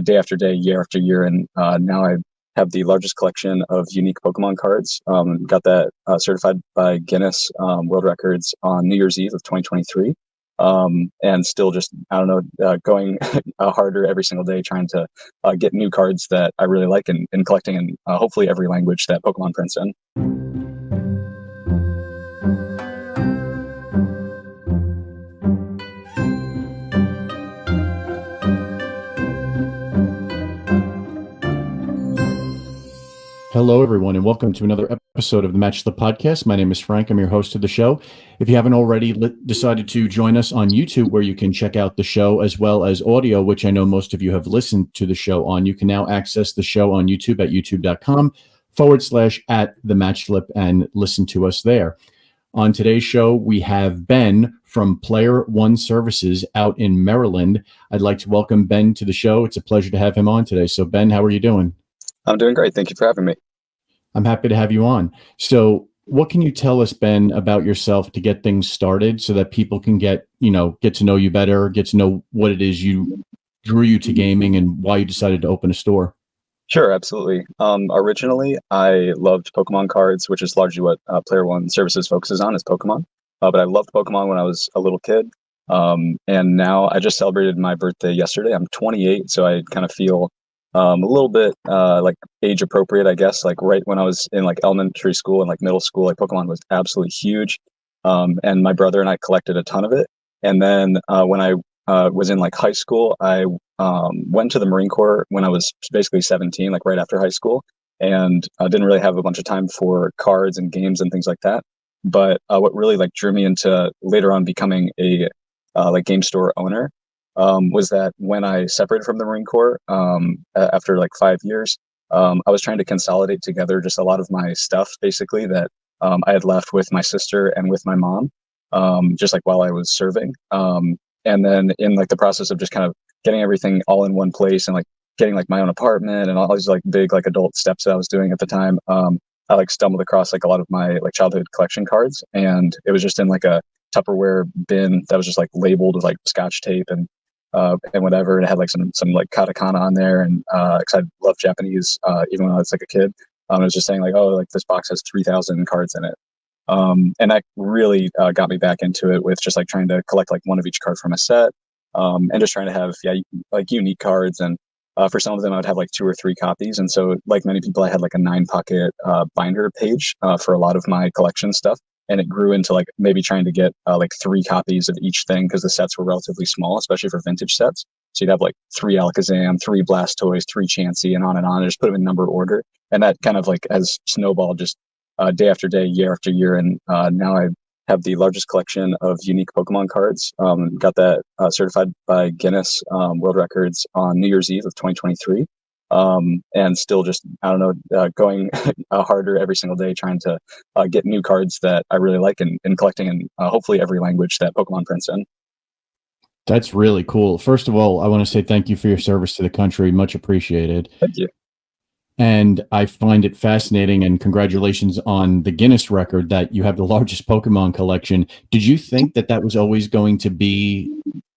day after day, year after year, and now I have the largest collection of unique Pokemon cards. Got that certified by Guinness World Records on New Year's Eve of 2023. And still just, I don't know, going harder every single day, trying to get new cards that I really like and collecting in hopefully every language that Pokemon prints in. Hello, everyone, and welcome to another episode of the Match the Podcast. My name is Frank. I'm your host of the show. If you haven't already decided to join us on YouTube, where you can check out the show as well as audio, which I know most of you have listened to the show on, you can now access the show on YouTube at youtube.com/@thematchlip and listen to us there. On today's show, we have Ben from Player One Services out in Maryland. I'd like to welcome Ben to the show. It's a pleasure to have him on today. So, Ben, how are you doing? I'm doing great. Thank you for having me. I'm happy to have you on. So what can you tell us, Ben, about yourself to get things started so that people can get to know you better, get to know what it is drew you to gaming and why you decided to open a store? Sure, absolutely. Originally, I loved Pokemon cards, which is largely what Player One Services focuses on, is Pokemon. But I loved Pokemon when I was a little kid. And now I just celebrated my birthday yesterday. I'm 28, so I kind of feel a little bit like age appropriate, I guess. Like right when I was in like elementary school and like middle school, like Pokemon was absolutely huge. And my brother and I collected a ton of it. And then when I was in like high school, I went to the Marine Corps when I was basically 17, like right after high school, and I didn't really have a bunch of time for cards and games and things like that. But what really like drew me into later on becoming a like game store owner was that when I separated from the Marine Corps after like 5 years, I was trying to consolidate together just a lot of my stuff, basically, that I had left with my sister and with my mom, just like while I was serving. And then in like the process of just kind of getting everything all in one place and like getting like my own apartment and all these like big like adult steps that I was doing at the time, I like stumbled across like a lot of my like childhood collection cards, and it was just in like a Tupperware bin that was just like labeled with like Scotch tape and whatever. And it had like some like katakana on there, and because I love Japanese even when I was like a kid. It was just saying like, oh, like this box has 3,000 cards in it, and that really got me back into it with just like trying to collect like one of each card from a set, and just trying to have like unique cards. And for some of them I would have like 2 or 3 copies, and so like many people I had like a 9-pocket binder page for a lot of my collection stuff. And it grew into like maybe trying to get like 3 copies of each thing, because the sets were relatively small, especially for vintage sets. So you'd have like 3 Alakazam, 3 Blastoise, 3 Chansey, and on, and just put them in number order. And that kind of like has snowballed just day after day, year after year. And now I have the largest collection of unique Pokemon cards. Got that certified by Guinness World Records on New Year's Eve of 2023. And still just, I don't know, going harder every single day, trying to get new cards that I really like and collecting in hopefully every language that Pokemon prints in. That's really cool. First of all, I want to say thank you for your service to the country. Much appreciated. Thank you. And I find it fascinating, and congratulations on the Guinness record that you have the largest Pokemon collection. Did you think that that was always going to be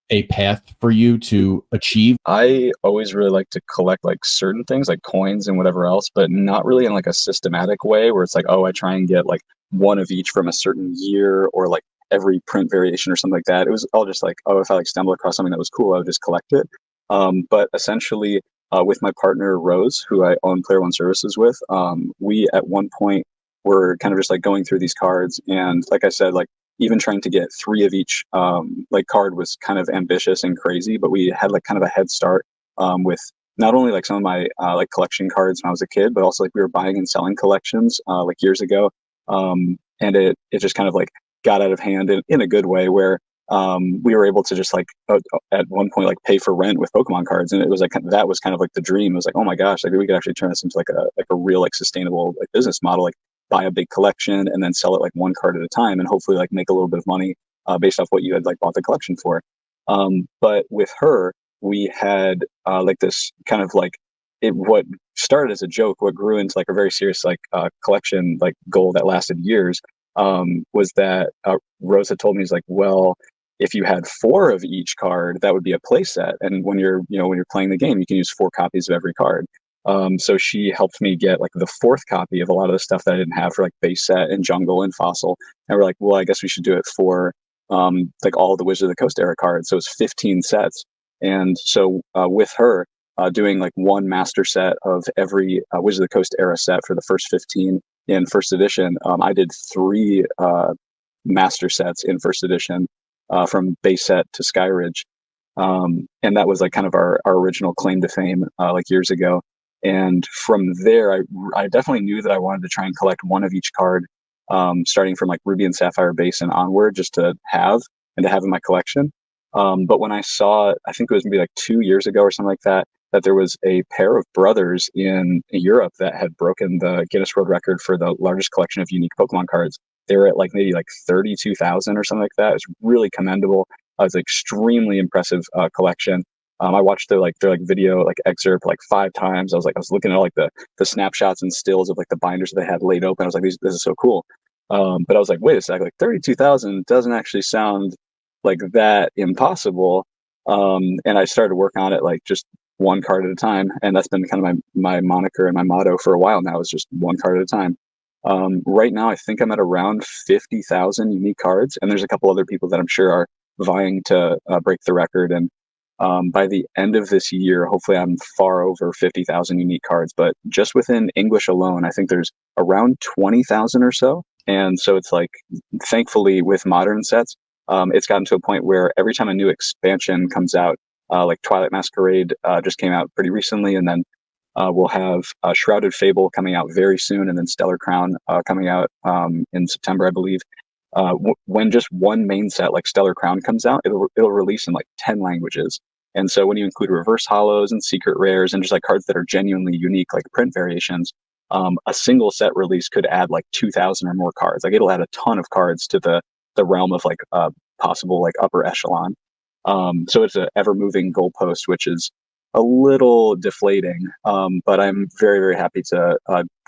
a path for you to achieve? I always really like to collect like certain things like coins and whatever else, but not really in like a systematic way where it's like, oh, I try and get like one of each from a certain year or like every print variation or something like that. It was all just like, oh, if I like stumble across something that was cool, I would just collect it. But essentially with my partner Rose, who I own Player One Services with, we at one point were kind of just like going through these cards, and like I said, like even trying to get 3 of each like card was kind of ambitious and crazy, but we had like kind of a head start with not only like some of my like collection cards when I was a kid, but also like we were buying and selling collections like years ago. And it just kind of like got out of hand in a good way, where we were able to just like at one point like pay for rent with Pokemon cards. And it was like, that was kind of like the dream. It was like, oh my gosh, like we could actually turn this into like a real like sustainable like business model, like buy a big collection and then sell it like one card at a time and hopefully like make a little bit of money based off what you had like bought the collection for. But with her, we had like this kind of like what started as a joke, what grew into like a very serious like collection like goal that lasted years, was that Rose had told me, he's like, well, if you had four of each card, that would be a play set. And when you're, when you're playing the game, you can use four copies of every card. So she helped me get like the fourth copy of a lot of the stuff that I didn't have for like base set and jungle and fossil. And we're like, well, I guess we should do it for like all the Wizard of the Coast era cards. So it's 15 sets. And so with her doing like one master set of every Wizard of the Coast era set for the first 15 in first edition, I did three master sets in first edition from base set to Skyridge. And that was like kind of our original claim to fame like years ago. And from there, I definitely knew that I wanted to try and collect one of each card, starting from like Ruby and Sapphire base and onward, just to have in my collection. But when I saw, I think it was maybe like 2 years ago or something like that, that there was a pair of brothers in Europe that had broken the Guinness World Record for the largest collection of unique Pokemon cards. They were at like maybe like 32,000 or something like that. It was really commendable. It was an extremely impressive collection. I watched their video like excerpt like 5 times. I was looking at like the snapshots and stills of like the binders that they had laid open. I was like, this is so cool. But I was like, wait a sec, like 32,000 doesn't actually sound like that impossible. And I started to work on it like just one card at a time, and that's been kind of my moniker and my motto for a while now, is just one card at a time. Right now, I think I'm at around 50,000 unique cards, and there's a couple other people that I'm sure are vying to break the record. And by the end of this year, hopefully I'm far over 50,000 unique cards. But just within English alone, I think there's around 20,000 or so. And so it's like, thankfully, with modern sets, it's gotten to a point where every time a new expansion comes out, like Twilight Masquerade just came out pretty recently, and then we'll have Shrouded Fable coming out very soon, and then Stellar Crown coming out in September, I believe. When just one main set like Stellar Crown comes out, it'll release in like 10 languages. And so when you include reverse holos and secret rares and just like cards that are genuinely unique, like print variations, a single set release could add like 2,000 or more cards. Like it'll add a ton of cards to the realm of like possible like upper echelon. So it's an ever moving goalpost, which is a little deflating. But I'm very, very happy to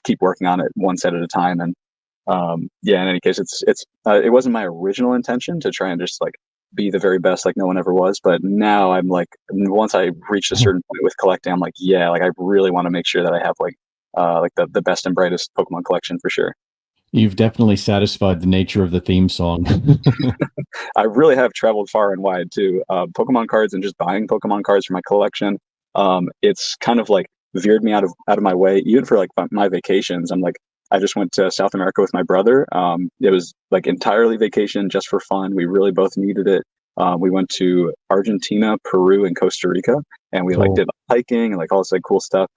keep working on it one set at a time. And yeah, in any case, it wasn't my original intention to try and just like be the very best like no one ever was. But now I'm like, once I reached a certain point with collecting, I'm like, yeah, like I really want to make sure that I have like the best and brightest Pokemon collection for sure. You've definitely satisfied the nature of the theme song. I really have traveled far and wide too. Pokemon cards and just buying Pokemon cards for my collection. It's kind of like veered me out of my way, even for like my vacations. I'm like, I just went to South America with my brother. It was like entirely vacation, just for fun. We really both needed it. We went to Argentina, Peru, and Costa Rica, and we like Cool. did hiking and like all this like cool stuff.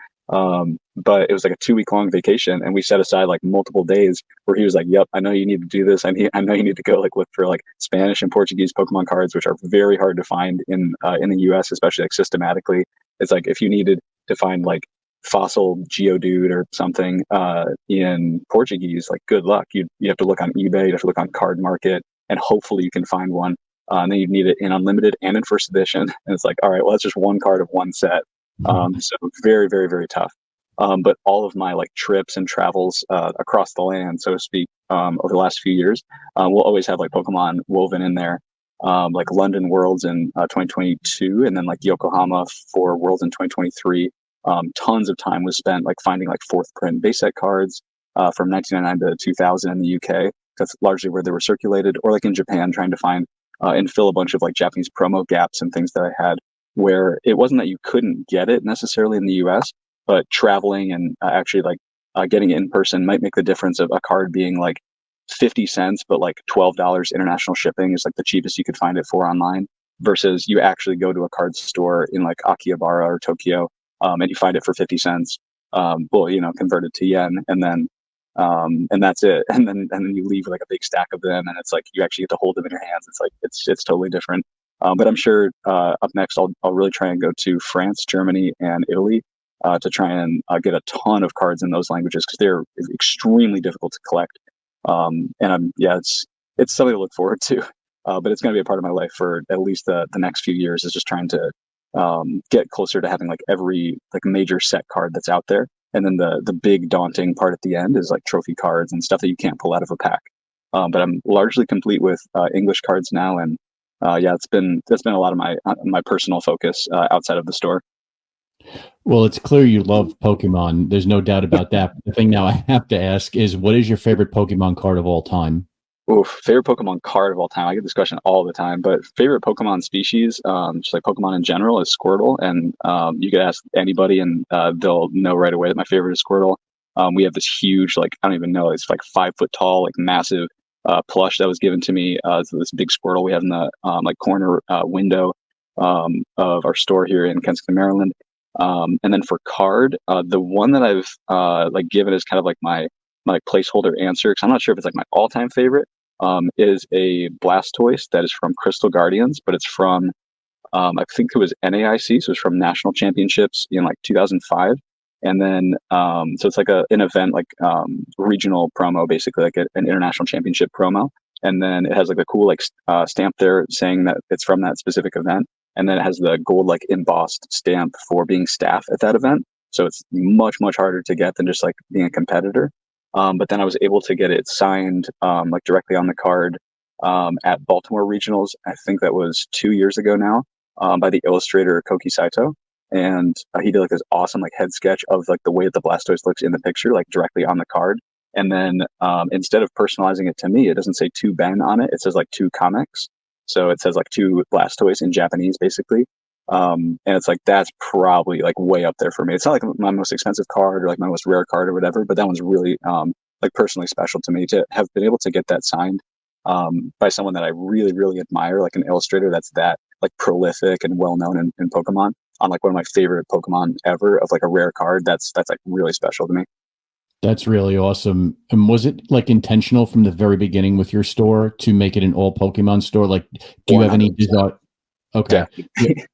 But it was like a 2 week long vacation, and we set aside like multiple days where he was like, "Yep, I know you need to do this. I know you need to go like look for like Spanish and Portuguese Pokemon cards, which are very hard to find in the U.S., especially like systematically. It's like if you needed to find like fossil Geodude or something in Portuguese, like good luck. You have to look on eBay, you have to look on Card Market, and hopefully you can find one. And then you need it in unlimited and in first edition. And it's like, all right, well, that's just one card of one set. So very, very, very tough. But all of my like trips and travels across the land, so to speak, over the last few years, we'll always have like Pokemon woven in there. Like London Worlds in 2022, and then like Yokohama for Worlds in 2023. Tons of time was spent like finding like fourth print base set cards from 1999 to 2000 in the UK. That's largely where they were circulated, or like in Japan, trying to find and fill a bunch of like Japanese promo gaps and things that I had, where it wasn't that you couldn't get it necessarily in the US, but traveling and actually like getting it in person might make the difference of a card being like 50 cents, but like $12 international shipping is like the cheapest you could find it for online, versus you actually go to a card store in like Akihabara or Tokyo, and you find it for 50 cents. Well, converted to yen, and that's it. And then you leave with like a big stack of them, and it's like you actually get to hold them in your hands. It's like it's totally different. But I'm sure up next I'll really try and go to France, Germany, and Italy to try and get a ton of cards in those languages, because they're extremely difficult to collect. It's something to look forward to. But it's going to be a part of my life for at least the next few years, is just trying to get closer to having like every like major set card that's out there. And then the big daunting part at the end is like trophy cards and stuff that you can't pull out of a pack. But I'm largely complete with English cards now, and Yeah, that's been a lot of my personal focus outside of the store. Well, it's clear you love Pokemon. There's no doubt about that. The thing now I have to ask is, what is your favorite Pokemon card of all time? Oof, favorite Pokemon card of all time. I get this question all the time, but favorite Pokemon species, just like Pokemon in general, is Squirtle. And you could ask anybody, and they'll know right away that my favorite is Squirtle. We have this huge, like I don't even know, it's like 5 foot tall, like massive plush that was given to me. So this big Squirtle we have in the like corner window of our store here in Kensington, Maryland. And then for card, the one that I've like given as kind of like my placeholder answer, because I'm not sure if it's like my all time favorite, is a Blastoise that is from Crystal Guardians, but it's from I think it was NAIC, so it's from National Championships in like 2005. And then so it's like an event like regional promo, basically like an international championship promo. And then it has like a cool like stamp there saying that it's from that specific event. And then it has the gold like embossed stamp for being staff at that event. So it's much harder to get than just like being a competitor. But then I was able to get it signed like directly on the card at Baltimore Regionals. I think that was 2 years ago now, by the illustrator Koki Saito. And he did like this awesome like head sketch of like the way that the Blastoise looks in the picture, like directly on the card. And then instead of personalizing it to me, it doesn't say to Ben on it. It says like to comics. So it says like to Blastoise in Japanese, basically. And it's like that's probably like way up there for me. It's not like my most expensive card or like my most rare card or whatever, but that one's really like personally special to me to have been able to get that signed by someone that I really admire, like an illustrator that's that like prolific and well known in Pokemon, on like one of my favorite Pokemon ever of like a rare card. That's like really special to me. That's really awesome. And was it like intentional from the very beginning with your store to make it an all Pokemon store? Like, do you have any 100%. desire? Okay. Definitely.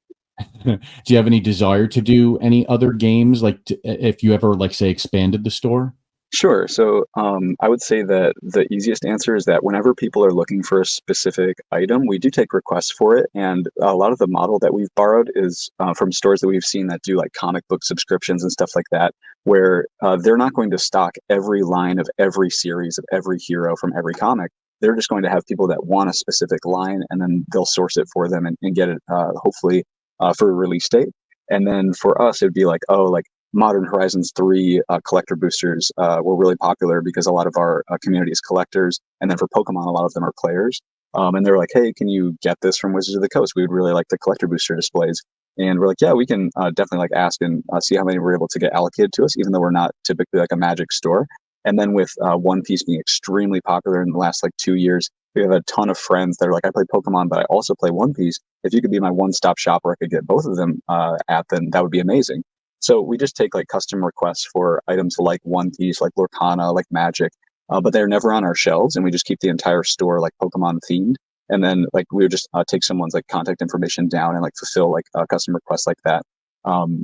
Do you have any desire to do any other games? Like, if you ever, like, say, expanded the store? Sure. So I would say that the easiest answer is that whenever people are looking for a specific item, we do take requests for it. And a lot of the model that we've borrowed is from stores that we've seen that do like comic book subscriptions and stuff like that, where they're not going to stock every line of every series of every hero from every comic. They're just going to have people that want a specific line, and then they'll source it for them and get it hopefully for a release date. And then for us, it'd be like, oh, like Modern Horizons 3 collector boosters were really popular because a lot of our community is collectors. And then for Pokemon, a lot of them are players. And they were like, hey, can you get this from Wizards of the Coast? We would really like the collector booster displays. And we're like, yeah, we can definitely like ask and see how many we're able to get allocated to us, even though we're not typically like a Magic store. And then with One Piece being extremely popular in the last like 2 years, we have a ton of friends that are like, I play Pokemon, but I also play One Piece. If you could be my one-stop shop where I could get both of them at, then that would be amazing. So we just take like custom requests for items like One Piece, like Lorcana, like Magic, but they're never on our shelves, and we just keep the entire store like Pokemon themed. And then like we would just take someone's like contact information down and like fulfill like custom requests like that,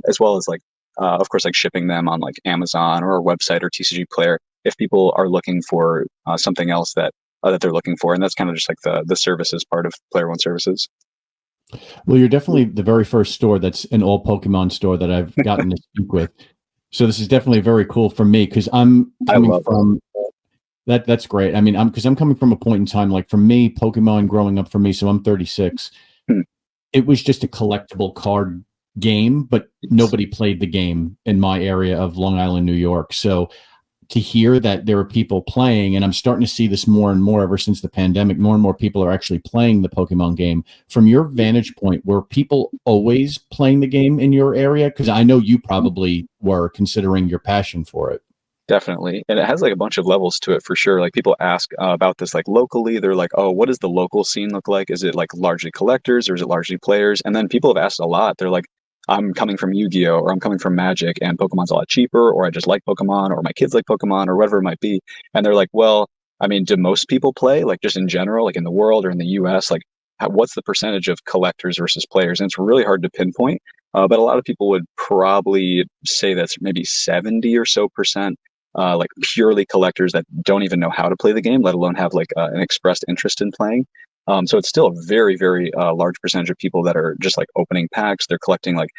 as well as like of course like shipping them on like Amazon or our website or TCG Player if people are looking for something else that they're looking for, and that's kind of just like the services part of Player One Services. Well, you're definitely the very first store that's an all Pokemon store that I've gotten to speak with. So this is definitely very cool for me because I'm I coming love it. from that. That's great. I mean, I'm coming from a point in time like for me, Pokemon growing up for me. So I'm 36. Hmm. It was just a collectible card game, but nobody played the game in my area of Long Island, New York. So to hear that there are people playing, and I'm starting to see this more and more ever since the pandemic, more and more people are actually playing the Pokemon game. From your vantage point, were people always playing the game in your area? Because I know you probably were, considering your passion for it. Definitely. And it has like a bunch of levels to it for sure. Like people ask about this like locally. They're like, oh, what does the local scene look like? Is it like largely collectors or is it largely players? And then people have asked a lot. They're like, I'm coming from Yu-Gi-Oh! Or I'm coming from Magic and Pokemon's a lot cheaper, or I just like Pokemon, or my kids like Pokemon, or whatever it might be. And they're like, well, I mean, do most people play like just in general, like in the world or in the US? Like, what's the percentage of collectors versus players? And it's really hard to pinpoint. But a lot of people would probably say that's maybe 70 or so percent like purely collectors that don't even know how to play the game, let alone have like an expressed interest in playing. So it's still a very large percentage of people that are just like opening packs. They're collecting like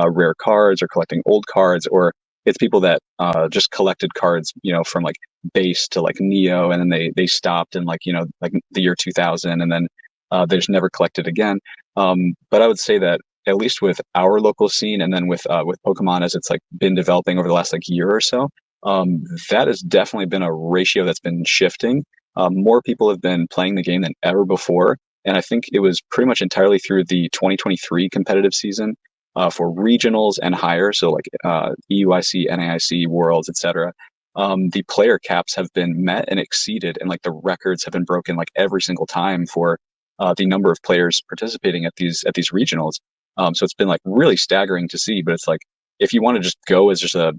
rare cards or collecting old cards, or it's people that just collected cards, you know, from like base to like Neo, and then they stopped in like, you know, like the year 2000, and then They just never collected again. But I would say that at least with our local scene, and then with Pokemon as it's like been developing over the last like year or so, that has definitely been a ratio that's been shifting. More people have been playing the game than ever before, and I think it was pretty much entirely through the 2023 competitive season for regionals and higher, so like EUIC, NAIC, Worlds, etc. The player caps have been met and exceeded, and like the records have been broken like every single time for the number of players participating at these regionals. So it's been like really staggering to see. But it's like if you want to just go as just a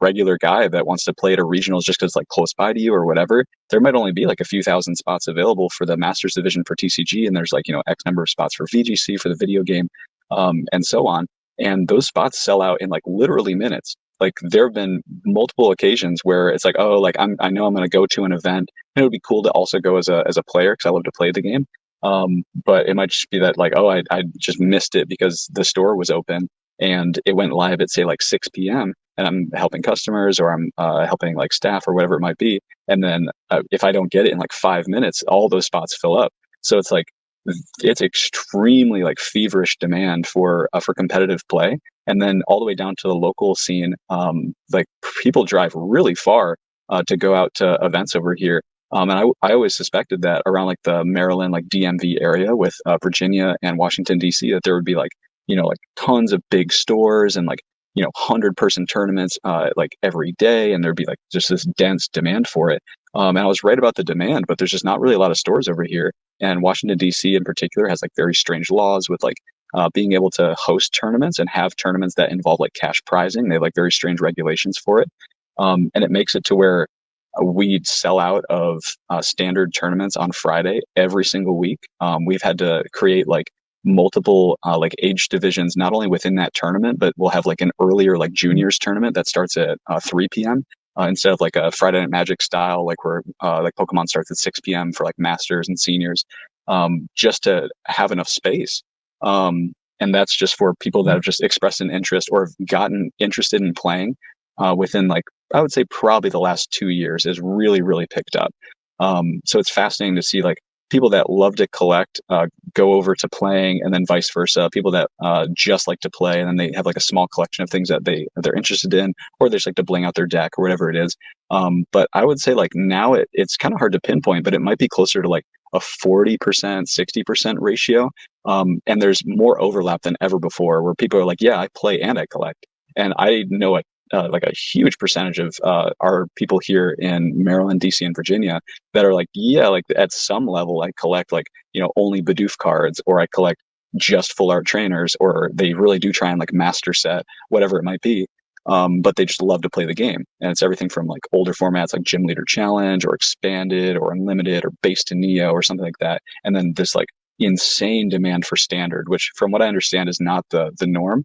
regular guy that wants to play at a regionals just because like close by to you or whatever, there might only be like a few thousand spots available for the Masters division for TCG, and there's like X number of spots for VGC for the video game, and so on. And those spots sell out in like literally minutes. Like there have been multiple occasions where it's like, oh, like I know I'm going to go to an event, and it would be cool to also go as a player because I love to play the game. But it might just be that like, oh, I just missed it because the store was open and it went live at say like 6 p.m. and I'm helping customers or I'm helping like staff or whatever it might be. And then if I don't get it in like 5 minutes, all those spots fill up. So it's like it's extremely like feverish demand for competitive play. And then all the way down to the local scene, like people drive really far to go out to events over here. And I always suspected that around like the Maryland, like DMV area with Virginia and Washington, D.C., that there would be like, like tons of big stores and like, 100-person tournaments like every day. And there'd be like just this dense demand for it. And I was right about the demand, but there's just not really a lot of stores over here. And Washington, D.C. in particular has like very strange laws with like being able to host tournaments and have tournaments that involve like cash prizing. They have like very strange regulations for it. And it makes it to where we'd sell out of standard tournaments on Friday every single week. We've had to create like multiple like age divisions, not only within that tournament, but we'll have like an earlier like juniors tournament that starts at 3 p.m. Instead of like a Friday Night Magic style, like where like Pokemon starts at 6 p.m. for like masters and seniors, just to have enough space. And that's just for people that have just expressed an interest or have gotten interested in playing within like, I would say probably the last 2 years is really, really picked up. So it's fascinating to see like people that love to collect go over to playing, and then vice versa. People that just like to play, and then they have like a small collection of things that they're interested in, or they just like to bling out their deck or whatever it is. But I would say like now it's kind of hard to pinpoint, but it might be closer to like a 40%, 60% ratio. And there's more overlap than ever before, where people are like, yeah, I play and I collect. And I know like a huge percentage of our people here in Maryland, DC, and Virginia that are like, yeah, like at some level, I collect like, only Bidoof cards, or I collect just full art trainers, or they really do try and like master set, whatever it might be. But they just love to play the game. And it's everything from like older formats like Gym Leader Challenge or Expanded or Unlimited or Base to Neo or something like that. And then this like insane demand for Standard, which from what I understand is not the norm.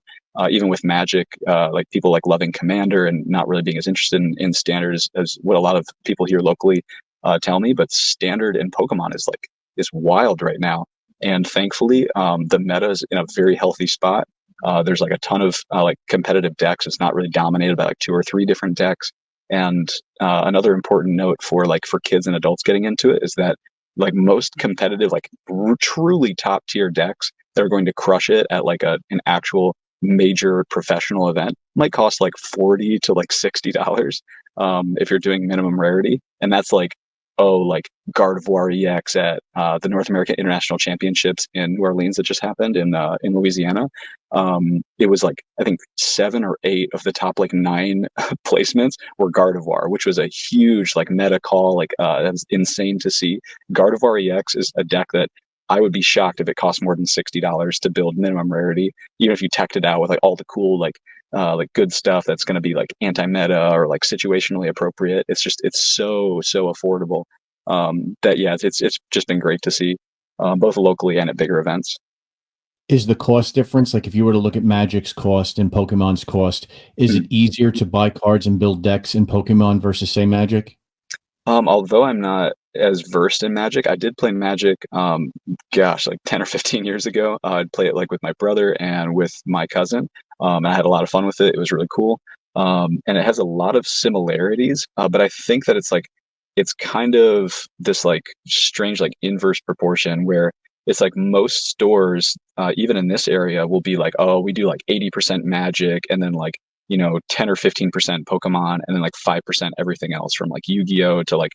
Even with Magic, like people like loving Commander and not really being as interested in Standard as what a lot of people here locally tell me. But Standard in Pokemon is wild right now. And thankfully, the meta is in a very healthy spot. There's like a ton of like competitive decks. It's not really dominated by like 2 or 3 different decks. And another important note for kids and adults getting into it is that like most competitive, like truly top tier decks that are going to crush it at like an actual major professional event might cost like $40 to like $60 if you're doing minimum rarity. And that's like, like Gardevoir EX at the North American International Championships in New Orleans that just happened in Louisiana. It was like, I think 7 or 8 of the top like 9 placements were Gardevoir, which was a huge like meta call. Like that was insane to see. Gardevoir EX is a deck that I would be shocked if it cost more than $60 to build minimum rarity, even if you teched it out with like all the cool like good stuff that's going to be like anti-meta or like situationally appropriate. It's so affordable that yeah, it's just been great to see both locally and at bigger events. Is the cost difference, like if you were to look at Magic's cost and Pokemon's cost, is it easier to buy cards and build decks in Pokemon versus say Magic? Although I'm not as versed in Magic, I did play Magic, like 10 or 15 years ago. I'd play it like with my brother and with my cousin. And I had a lot of fun with it. It was really cool. And it has a lot of similarities, but I think that it's kind of this like strange, like inverse proportion where it's like most stores, even in this area, will be like, oh, we do like 80% Magic, and then like 10 or 15% Pokemon, and then like 5% everything else, from like Yu-Gi-Oh to like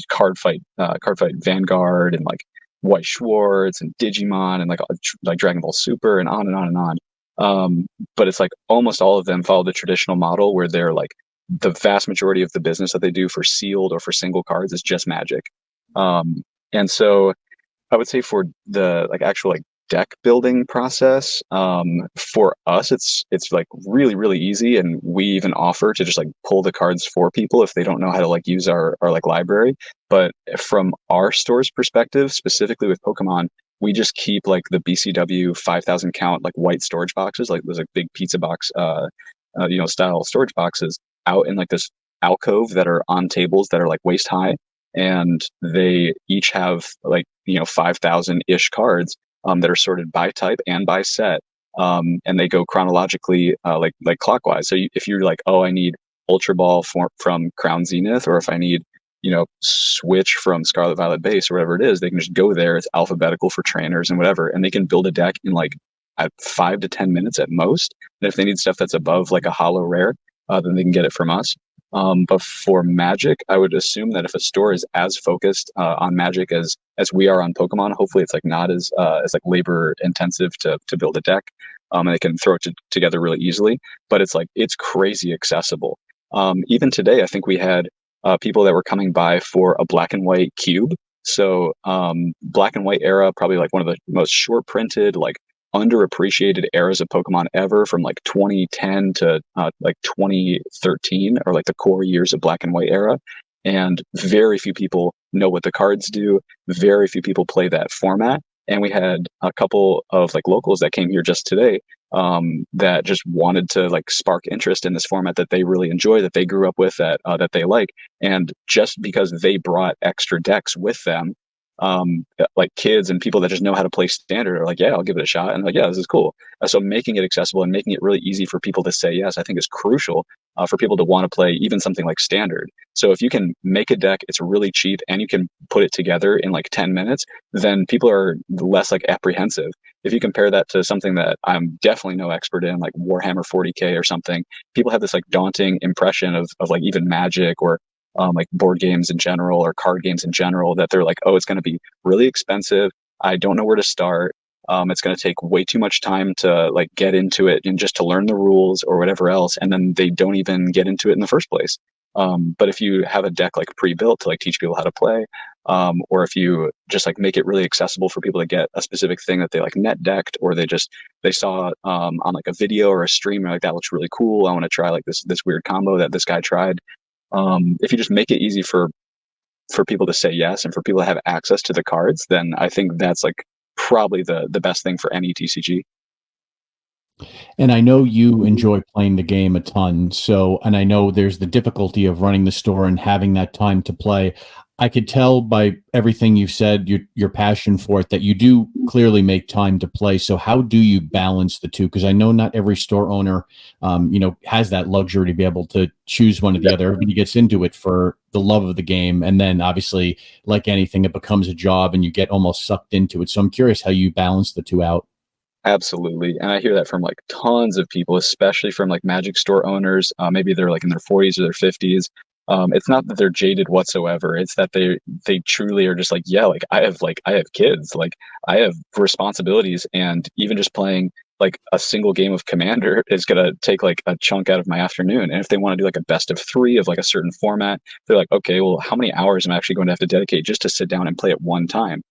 Card Fight Vanguard, and like White Schwartz and Digimon, and like Dragon Ball Super, and on and on and on. But it's like almost all of them follow the traditional model where they're like the vast majority of the business that they do for sealed or for single cards is just Magic. And so I would say for the like actual like deck building process, for us it's like really really easy, and we even offer to just like pull the cards for people if they don't know how to like use our like library. But from our store's perspective, specifically with Pokemon, we just keep like the BCW 5,000 count like white storage boxes, like those like big pizza box style storage boxes, out in like this alcove that are on tables that are like waist high, and they each have like 5,000 ish cards, that are sorted by type and by set, and they go chronologically, like clockwise. So if you're like, oh, I need Ultra Ball from Crown Zenith, or if I need Switch from Scarlet Violet Base, or whatever it is, they can just go there. It's alphabetical for trainers and whatever, and they can build a deck in like at 5 to 10 minutes at most. And if they need stuff that's above like a holo rare, then they can get it from us. But for Magic, I would assume that if a store is as focused on Magic as we are on Pokemon, hopefully it's like not as like labor intensive to build a deck, and they can throw it together really easily. But it's crazy accessible. Even today, I think we had people that were coming by for a black and white cube. So black and white era, probably like one of the most short printed, like underappreciated eras of Pokemon ever, from like 2010 to like 2013, or like the core years of Black and White era. And very few people know what the cards do. Very few people play that format. And we had a couple of like locals that came here just today, that just wanted to like spark interest in this format that they really enjoy, that they grew up with, that they like. And just because they brought extra decks with them, like kids and people that just know how to play standard are like, yeah, I'll give it a shot, and like, yeah, this is cool. So making it accessible and making it really easy for people to say yes, I think is crucial, for people to want to play even something like standard. So if you can make a deck, it's really cheap, and you can put it together in like 10 minutes, then people are less like apprehensive. If you compare that to something that I'm definitely no expert in, like Warhammer 40K or something, people have this like daunting impression of like even Magic, or like board games in general, or card games in general, that they're like, oh, it's going to be really expensive. I don't know where to start. It's going to take way too much time to like get into it and just to learn the rules or whatever else. And then they don't even get into it in the first place. But if you have a deck like pre-built to like teach people how to play, or if you just like make it really accessible for people to get a specific thing that they like net decked, or they saw on like a video or a stream, like, that looks really cool, I want to try like this weird combo that this guy tried. If you just make it easy for people to say yes, and for people to have access to the cards, then I think that's like probably the best thing for any TCG. And I know you enjoy playing the game a ton. So, and I know there's the difficulty of running the store and having that time to play. I could tell by everything you've said, your passion for it, that you do clearly make time to play. So how do you balance the two? Because I know not every store owner, has that luxury to be able to choose one or the other. Everybody gets into it for the love of the game. And then obviously, like anything, it becomes a job and you get almost sucked into it. So I'm curious how you balance the two out. Absolutely. And I hear that from like tons of people, especially from like Magic store owners. Maybe they're like in their 40s or their 50s. It's not that they're jaded whatsoever. It's that they truly are just like, yeah, I have kids, like I have responsibilities, and even just playing like a single game of Commander is gonna take like a chunk out of my afternoon. And if they want to do like a best of three of like a certain format, they're like, okay, well, how many hours am I actually going to have to dedicate just to sit down and play at one time?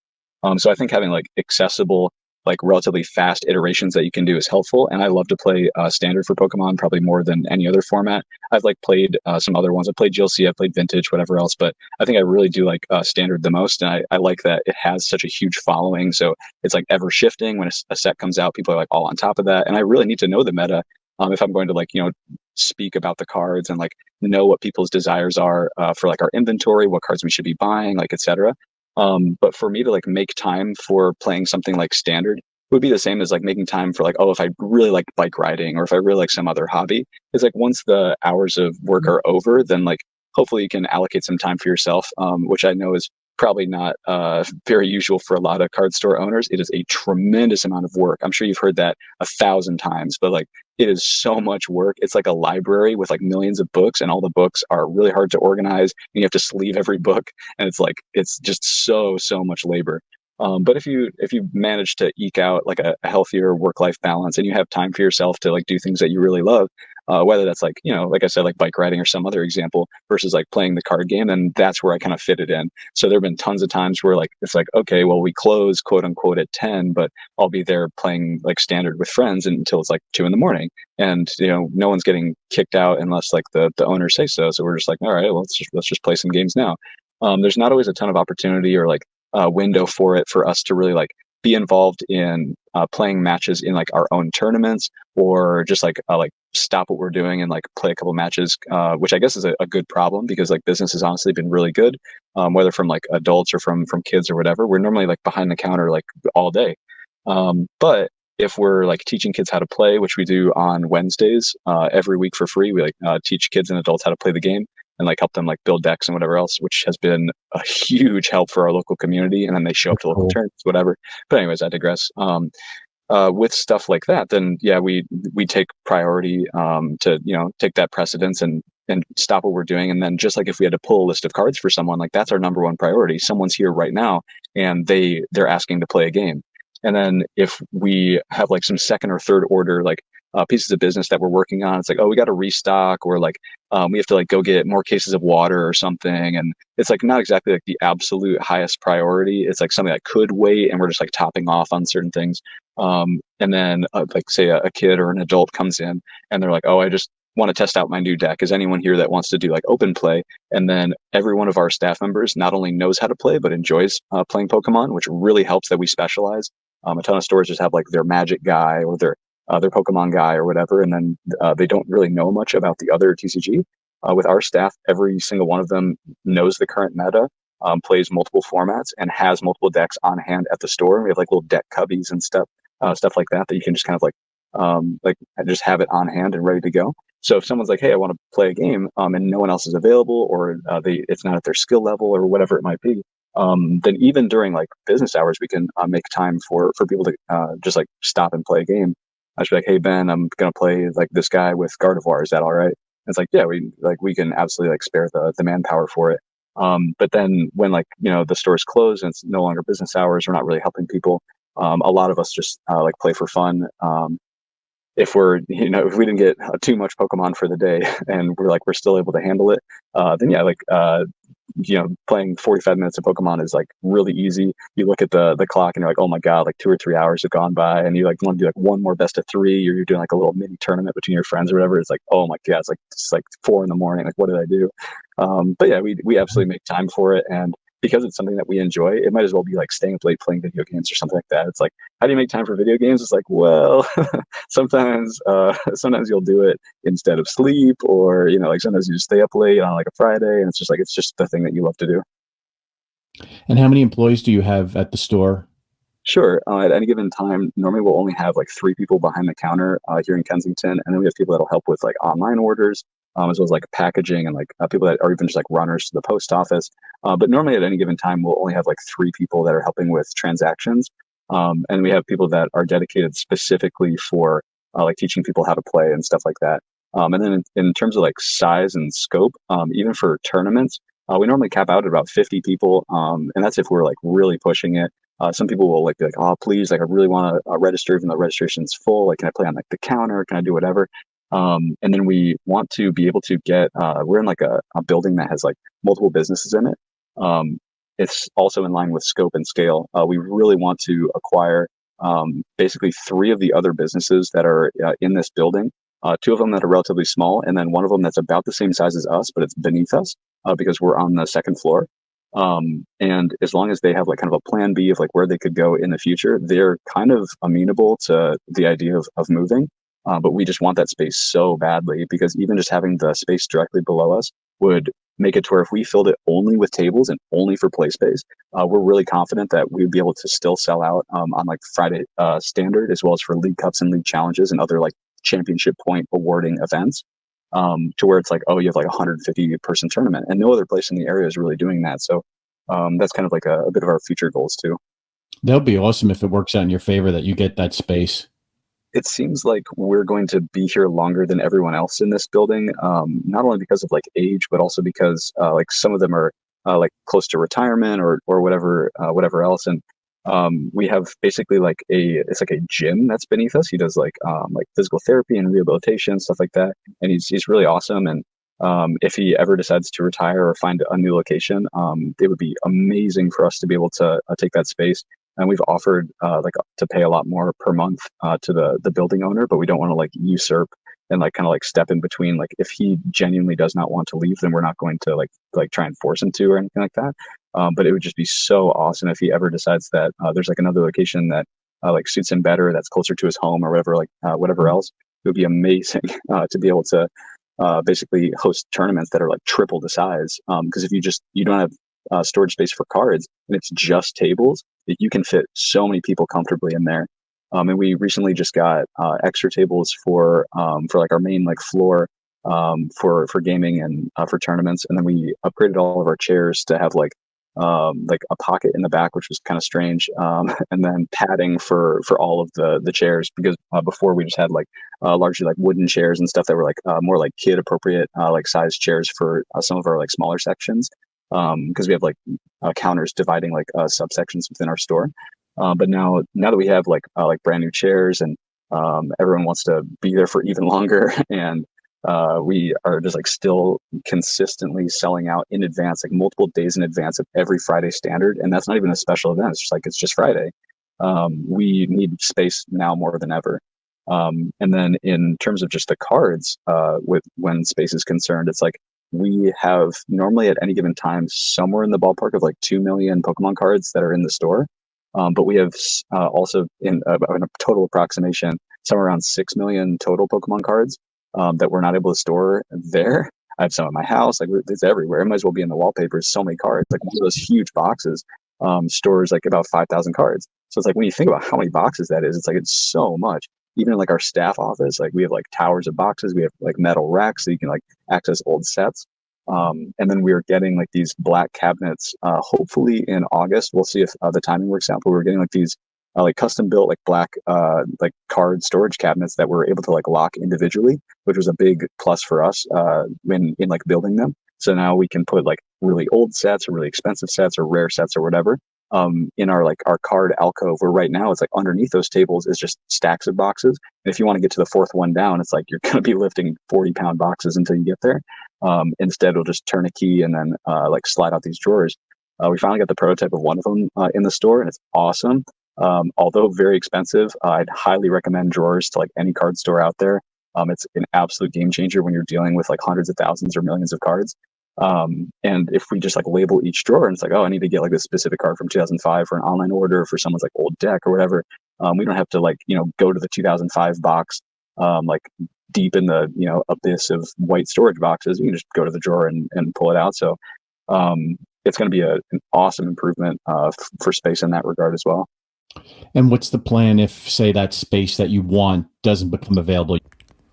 So I think having like accessible, like relatively fast iterations that you can do is helpful. And I love to play standard for Pokemon, probably more than any other format. I've like played some other ones. I played GLC, I played Vintage, whatever else, but I think I really do like standard the most. And I like that it has such a huge following. So it's like ever shifting. When a set comes out, people are like all on top of that. And I really need to know the meta, if I'm going to like, speak about the cards, and like know what people's desires are for like our inventory, what cards we should be buying, like, etc. But for me to like make time for playing something like standard would be the same as like making time for like, oh, if I really like bike riding, or if I really like some other hobby. It's like once the hours of work are over, then like hopefully you can allocate some time for yourself, which I know is probably not very usual for a lot of card store owners. It is a tremendous amount of work. I'm sure you've heard that 1,000 times, but like it is so much work. It's like a library with like millions of books, and all the books are really hard to organize. And you have to sleeve every book, and it's just so much labor. But if you manage to eke out like a healthier work life balance, and you have time for yourself to like do things that you really love, whether that's like, like I said, like bike riding or some other example versus like playing the card game, and that's where I kind of fit it in. So there have been tons of times where like it's like, okay, well, we close quote unquote at 10, but I'll be there playing like standard with friends until it's like 2 in the morning. And no one's getting kicked out unless like the owners say so. So we're just like, all right, well, let's just play some games now. There's not always a ton of opportunity or like window for it for us to really like be involved in playing matches in like our own tournaments, or just like stop what we're doing and like play a couple matches, which I guess is a good problem, because like business has honestly been really good, whether from like adults or from kids or whatever. We're normally like behind the counter like all day, but if we're like teaching kids how to play, which we do on Wednesdays every week for free, we like teach kids and adults how to play the game and like help them like build decks and whatever else, which has been a huge help for our local community. And then they show up That's to local cool. tournaments, whatever. But anyways, I digress. With stuff like that, then yeah, we take priority to take that precedence and stop what we're doing. And then just like if we had to pull a list of cards for someone, like that's our number one priority. Someone's here right now and they're asking to play a game. And then if we have like some second or third order like pieces of business that we're working on, it's like, oh, we got to restock, or like we have to like go get more cases of water or something, and it's like not exactly like the absolute highest priority. It's like something that could wait, and we're just like topping off on certain things. And then like say a kid or an adult comes in and they're like, oh, I just want to test out my new deck. Is anyone here that wants to do like open play? And then every one of our staff members not only knows how to play but enjoys playing Pokemon, which really helps that we specialize. A ton of stores just have like their Magic guy or their Pokemon guy or whatever, and then they don't really know much about the other TCG. With our staff, every single one of them knows the current meta, plays multiple formats, and has multiple decks on hand at the store. We have like little deck cubbies and stuff like that you can just kind of like just have it on hand and ready to go. So if someone's like, hey, I want to play a game, and no one else is available, or it's not at their skill level or whatever it might be, then even during like business hours, we can make time for people to just like stop and play a game. I should be like, hey Ben, I'm gonna play like this guy with Gardevoir. Is that all right? And it's like, yeah, we can absolutely like spare the manpower for it. But then when like the stores close and it's no longer business hours, we're not really helping people. A lot of us just like play for fun. If if we didn't get too much Pokemon for the day and we're still able to handle it, then yeah, like playing 45 minutes of Pokemon is like really easy. You look at the clock and you're like, oh my god, like 2 or 3 hours have gone by, and you like want to do like one more best of three, or you're doing like a little mini tournament between your friends or whatever. It's like, oh my god, it's like 4 in the morning. Like, what did I do? But yeah, we absolutely make time for it, and because it's something that we enjoy, it might as well be like staying up late playing video games or something like that. It's like, how do you make time for video games? It's like, well, sometimes you'll do it instead of sleep, or like sometimes you just stay up late on like a Friday, and it's just the thing that you love to do. And how many employees do you have at the store? Sure. At any given time, normally we'll only have like 3 people behind the counter here in Kensington, and then we have people that'll help with like online orders, as well as like packaging, and like people that are even just like runners to the post office. But normally at any given time, we'll only have like 3 people that are helping with transactions, and we have people that are dedicated specifically for like teaching people how to play and stuff like that. And then in terms of like size and scope, even for tournaments, we normally cap out at about 50 people, and that's if we're like really pushing it. Some people will like be like, oh, please, like I really want to register even though registration's full. Like, can I play on like the counter? Can I do whatever? And then we want to be able to get. We're in like a building that has like multiple businesses in it. It's also in line with scope and scale. We really want to acquire basically 3 of the other businesses that are in this building. 2 of them that are relatively small, and then one of them that's about the same size as us, but it's beneath us because we're on the second floor. And as long as they have like kind of a plan B of like where they could go in the future, they're kind of amenable to the idea of moving. But we just want that space so badly, because even just having the space directly below us would make it to where if we filled it only with tables and only for play space, we're really confident that we'd be able to still sell out on like Friday standard, as well as for league cups and league challenges and other like championship point awarding events, to where it's like, oh, you have like a 150 person tournament, and no other place in the area is really doing that. So that's kind of like a bit of our future goals too. That would be awesome if it works out in your favor that you get that space. It seems like we're going to be here longer than everyone else in this building, not only because of like age, but also because like some of them are like close to retirement or whatever else. And we have basically like it's like a gym that's beneath us. He does like physical therapy and rehabilitation, stuff like that. And he's really awesome. And if he ever decides to retire or find a new location, it would be amazing for us to be able to take that space. And we've offered like to pay a lot more per month to the building owner, but we don't want to like usurp and like kind of like step in between. Like if he genuinely does not want to leave, then we're not going to like try and force him to or anything like that. But it would just be so awesome if he ever decides that there's like another location that like suits him better, that's closer to his home or whatever, like whatever else. It would be amazing to be able to basically host tournaments that are like triple the size. Because if you don't have storage space for cards and it's just tables, that you can fit so many people comfortably in there. And we recently just got extra tables for like our main like floor for gaming and for tournaments, and then we upgraded all of our chairs to have like a pocket in the back, which was kind of strange, and then padding for all of the chairs, because before we just had like largely like wooden chairs and stuff that were like more like kid appropriate like size chairs for some of our like smaller sections, because we have like counters dividing like subsections within our store. But now that we have like brand new chairs, and everyone wants to be there for even longer, and we are just like still consistently selling out in advance, like multiple days in advance of every Friday standard. And that's not even a special event. It's just Friday. We need space now more than ever. And then in terms of just the cards, with when space is concerned, it's like we have normally at any given time somewhere in the ballpark of like 2 million Pokemon cards that are in the store. But we have also in a total approximation, somewhere around 6 million total Pokemon cards that we're not able to store there. I have some in my house, like it's everywhere. It might as well be in the wallpapers. So many cards, like one of those huge boxes stores like about 5,000 cards. So it's like when you think about how many boxes that is, it's like it's so much. Even in like our staff office, like we have like towers of boxes. We have like metal racks so you can like access old sets. And then we are getting like these black cabinets. Hopefully in August, we'll see if the timing works out. But we're getting like these like custom built like black like card storage cabinets that we're able to like lock individually, which was a big plus for us when in like building them. So now we can put like really old sets or really expensive sets or rare sets or whatever in our like our card alcove, where right now it's like underneath those tables is just stacks of boxes. And if you want to get to the fourth one down, it's like you're going to be lifting 40-pound boxes until you get there. Instead, we'll just turn a key and then like slide out these drawers. We finally got the prototype of one of them in the store, and it's awesome. Although very expensive, I'd highly recommend drawers to like any card store out there. It's an absolute game changer when you're dealing with like hundreds of thousands or millions of cards. And if we just like label each drawer, and it's like, oh, I need to get like this specific card from 2005 for an online order for someone's like old deck or whatever. We don't have to like, go to the 2005 box, like deep in the, abyss of white storage boxes. You can just go to the drawer and pull it out. So, it's going to be an awesome improvement, for space in that regard as well. And what's the plan if, say, that space that you want doesn't become available?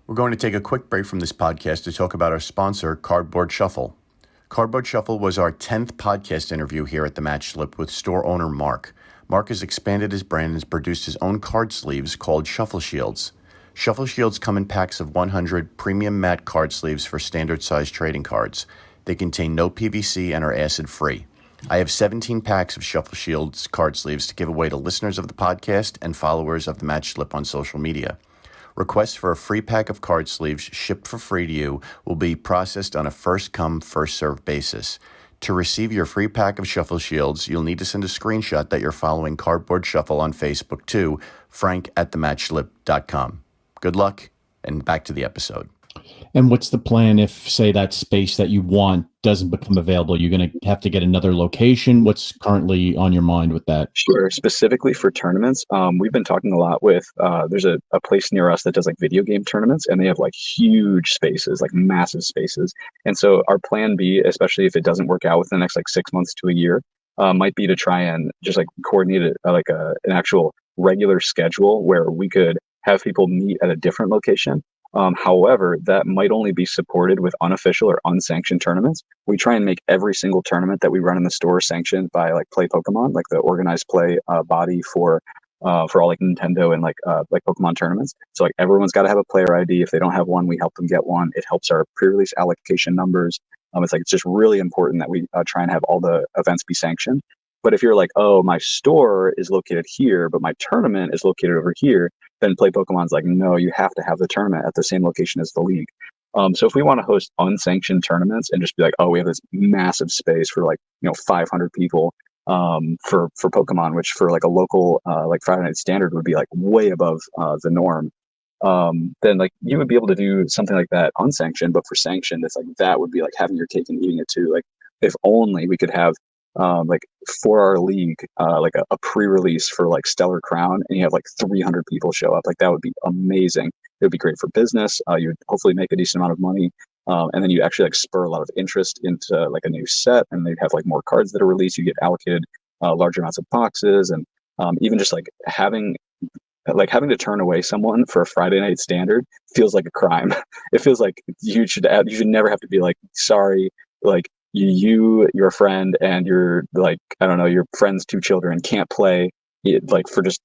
We're going to take a quick break from this podcast to talk about our sponsor, Cardboard Shuffle. Cardboard Shuffle was our 10th podcast interview here at the Match Slip with store owner Mark. Mark has expanded his brand and has produced his own card sleeves called Shuffle Shields. Shuffle Shields come in packs of 100 premium matte card sleeves for standard size trading cards. They contain no PVC and are acid-free. I have 17 packs of Shuffle Shields card sleeves to give away to listeners of the podcast and followers of the Match Slip on social media. Requests for a free pack of card sleeves shipped for free to you will be processed on a first-come, first-served basis. To receive your free pack of Shuffle Shields, you'll need to send a screenshot that you're following Cardboard Shuffle on Facebook to frank@thematchslip.com. Good luck, and back to the episode. And what's the plan if, say, that space that you want doesn't become available? You're going to have to get another location. What's currently on your mind with that? Sure. Specifically for tournaments, we've been talking a lot with, there's a place near us that does like video game tournaments, and they have like huge spaces, like massive spaces. And so our plan B, especially if it doesn't work out within the next like 6 months to a year, might be to try and just like coordinate it, like an actual regular schedule where we could have people meet at a different location. However, that might only be supported with unofficial or unsanctioned tournaments. We try and make every single tournament that we run in the store sanctioned by like Play Pokemon, like the organized play body for all like Nintendo and like Pokemon tournaments. So like everyone's got to have a player ID. If they don't have one, we help them get one. It helps our pre-release allocation numbers. It's just really important that we try and have all the events be sanctioned. But if you're like, oh, my store is located here, but my tournament is located over here, then Play Pokemon's like, no, you have to have the tournament at the same location as the league. So if we want to host unsanctioned tournaments and just be like, oh, we have this massive space for 500 people for Pokemon, which for like a local like Friday Night Standard would be like way above the norm. Then like you would be able to do something like that unsanctioned, but for sanctioned, it's like that would be like having your cake and eating it too. Like if only we could have like for our league like a pre-release for like Stellar Crown, and you have like 300 people show up. Like that would be amazing. It would be great for business. You would hopefully make a decent amount of money. And then you actually like spur a lot of interest into like a new set, and they'd have like more cards that are released. You get allocated larger amounts of boxes, and even just like having to turn away someone for a Friday Night Standard feels like a crime. It feels like you should never have to be like, sorry, like your friend and your like, I don't know, your friend's two children can't play it like for just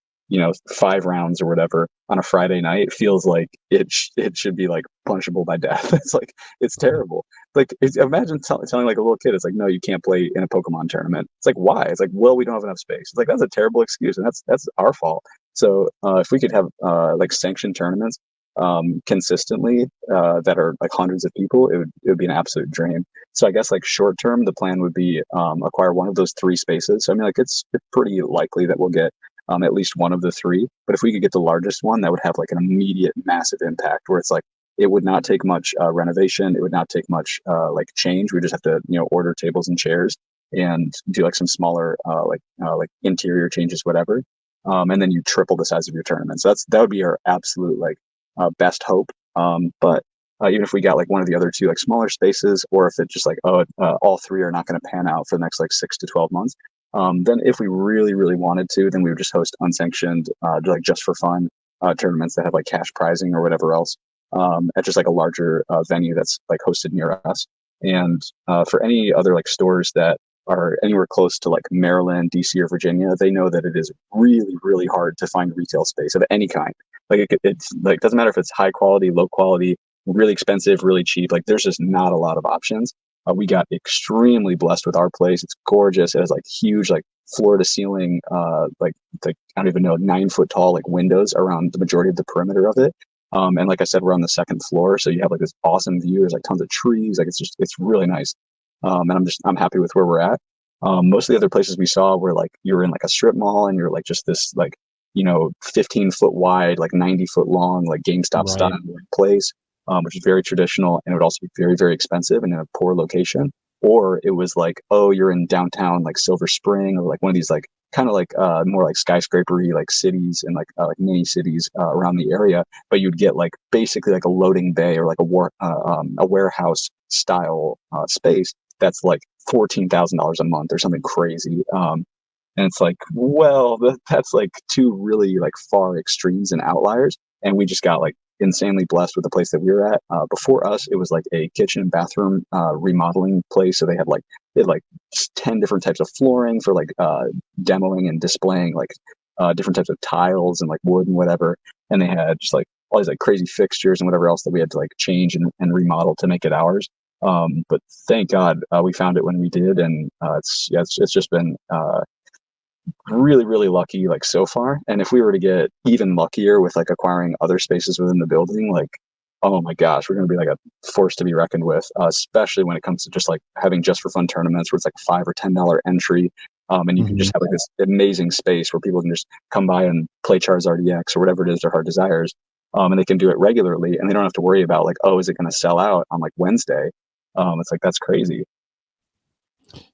5 rounds or whatever on a Friday night. It feels like it should be like punishable by death. It's like, it's terrible. Like imagine telling like a little kid, it's like, no, you can't play in a Pokemon tournament. It's like, why? It's like, well, we don't have enough space. It's like, that's a terrible excuse, and that's our fault. So if we could have like sanctioned tournaments consistently that are like hundreds of people, it would be an absolute dream. So I guess like short term, the plan would be acquire one of those 3 spaces. So I mean, like it's pretty likely that we'll get at least one of the 3. But if we could get the largest one, that would have like an immediate massive impact, where it's like it would not take much renovation. It would not take much like change. We just have to order tables and chairs and do like some smaller like interior changes, whatever. And then you triple the size of your tournament. So that would be our absolute like best hope. But even if we got like one of the other 2 like smaller spaces, or if it's just like all 3 are not going to pan out for the next like 6 to 12 months, then if we really really wanted to, then we would just host unsanctioned like just for fun tournaments that have like cash prizing or whatever else at just like a larger venue that's like hosted near us. And for any other like stores that are anywhere close to like Maryland, DC, or Virginia, they know that it is really, really hard to find retail space of any kind. Like it's like, doesn't matter if it's high quality, low quality, really expensive, really cheap. Like there's just not a lot of options. We got extremely blessed with our place. It's gorgeous. It has like huge, like floor to ceiling, like I don't even know, 9-foot tall like windows around the majority of the perimeter of it. And like I said, we're on the 2nd floor, so you have like this awesome view. There's like tons of trees. Like it's really nice. And I'm happy with where we're at. Most of the other places we saw were like you're in like a strip mall, and you're like just this like 15-foot wide, like 90-foot long, like GameStop style place, which is very traditional, and it would also be very very expensive and in a poor location. Or it was like, oh, you're in downtown like Silver Spring, or like one of these like kind of like more like skyscrapery like cities and like mini cities around the area, but you'd get like basically like a loading bay or like a warehouse style space that's like $14,000 a month or something crazy. And it's like, well, that's like 2 really like far extremes and outliers. And we just got like insanely blessed with the place that we were at. Before us, it was like a kitchen and bathroom remodeling place. So they had like 10 different types of flooring for like demoing and displaying like different types of tiles and like wood and whatever. And they had just like all these like crazy fixtures and whatever else that we had to like change and remodel to make it ours. But thank God we found it when we did, and it's just been really really lucky like so far. And if we were to get even luckier with like acquiring other spaces within the building, like oh my gosh, we're going to be like a force to be reckoned with, especially when it comes to just like having just for fun tournaments where it's like $5 or $10 entry. And you can just have like this amazing space where people can just come by and play Charizard EX or whatever it is their heart desires. And they can do it regularly, and they don't have to worry about like, oh, is it going to sell out on like Wednesday? It's like, that's crazy.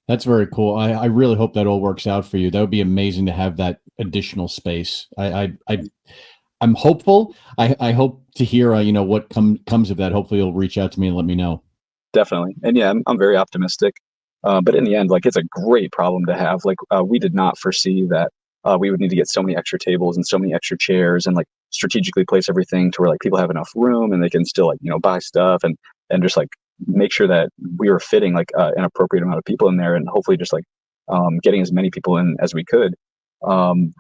That's very cool. I really hope that all works out for you. That would be amazing to have that additional space. I'm hopeful. I hope to hear, what comes of that. Hopefully you'll reach out to me and let me know. Definitely. And yeah, I'm very optimistic. But in the end, like it's a great problem to have. Like we did not foresee that we would need to get so many extra tables and so many extra chairs and like strategically place everything to where like people have enough room and they can still like, buy stuff and just like make sure that we were fitting like an appropriate amount of people in there, and hopefully just like getting as many people in as we could.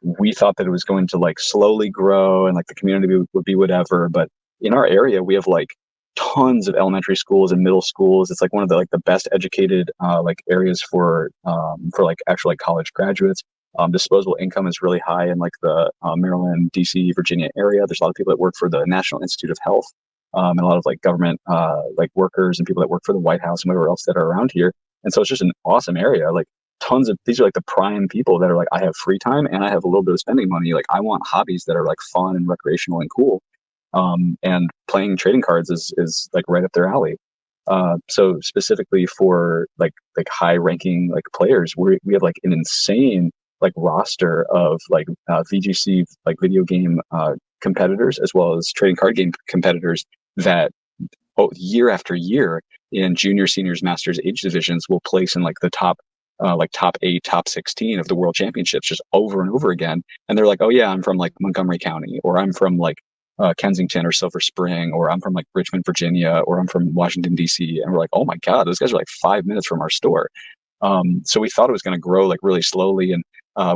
We thought that it was going to like slowly grow and like the community would be whatever, but in our area we have like tons of elementary schools and middle schools. It's like one of the like the best educated like areas for like actual like college graduates. Disposable income is really high in like the Maryland, DC, Virginia area. There's a lot of people that work for the National Institute of Health, and a lot of like government like workers and people that work for the White House and whatever else that are around here. And so it's just an awesome area. Like tons of these are like the prime people that are like, I have free time and I have a little bit of spending money. Like I want hobbies that are like fun and recreational and cool. And playing trading cards is like right up their alley. So specifically for like high ranking like players, we have like an insane like roster of like VGC like video game competitors, as well as trading card game competitors that year after year in junior, seniors, masters age divisions will place in like the top 8, top 16 of the world championships just over and over again. And they're like, oh yeah, I'm from like Montgomery County, or I'm from like Kensington or Silver Spring, or I'm from like Richmond, Virginia, or I'm from Washington, DC. And we're like, oh my God, those guys are like 5 minutes from our store. So we thought it was going to grow like really slowly, and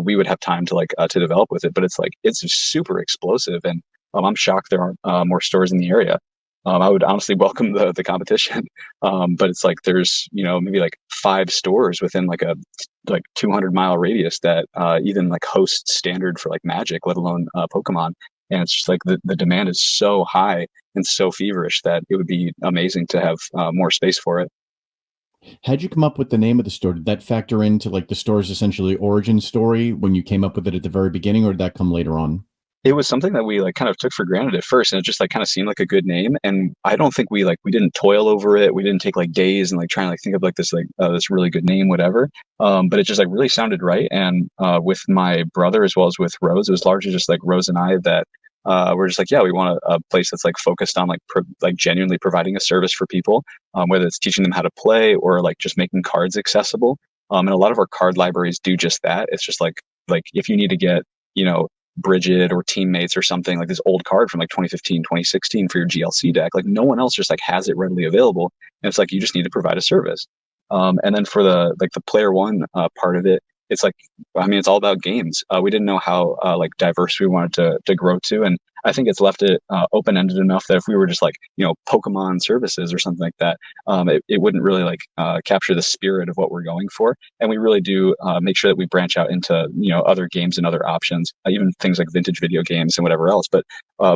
we would have time to like to develop with it. But it's super explosive, and I'm shocked there aren't more stores in the area. I would honestly welcome the competition, but it's like there's maybe like 5 stores within like a 200-mile radius that even like host standard for like Magic, let alone Pokemon. And it's just like the demand is so high and so feverish that it would be amazing to have more space for it. How'd you come up with the name of the store? Did that factor into like the store's essentially origin story when you came up with it at the very beginning, or did that come later on? It was something that we like kind of took for granted at first, and it just like kind of seemed like a good name. And I don't think we didn't toil over it. We didn't take like days and like trying to like think of like this really good name, whatever. But it just like really sounded right. And with my brother as well as with Rose, it was largely just like Rose and I that we're just like, yeah, we want a place that's like focused on like genuinely providing a service for people, whether it's teaching them how to play or like just making cards accessible. And a lot of our card libraries do just that. It's just like if you need to get Bridget or Teammates or something, like this old card from like 2015, 2016 for your GLC deck, like no one else just like has it readily available. And it's like you just need to provide a service. And then for the player one part of it, it's like, I mean, it's all about games. We didn't know how like diverse we wanted to grow to, and I think it's left it open-ended enough that if we were just like Pokemon services or something like that, it wouldn't really like capture the spirit of what we're going for. And we really do make sure that we branch out into other games and other options, even things like vintage video games and whatever else. But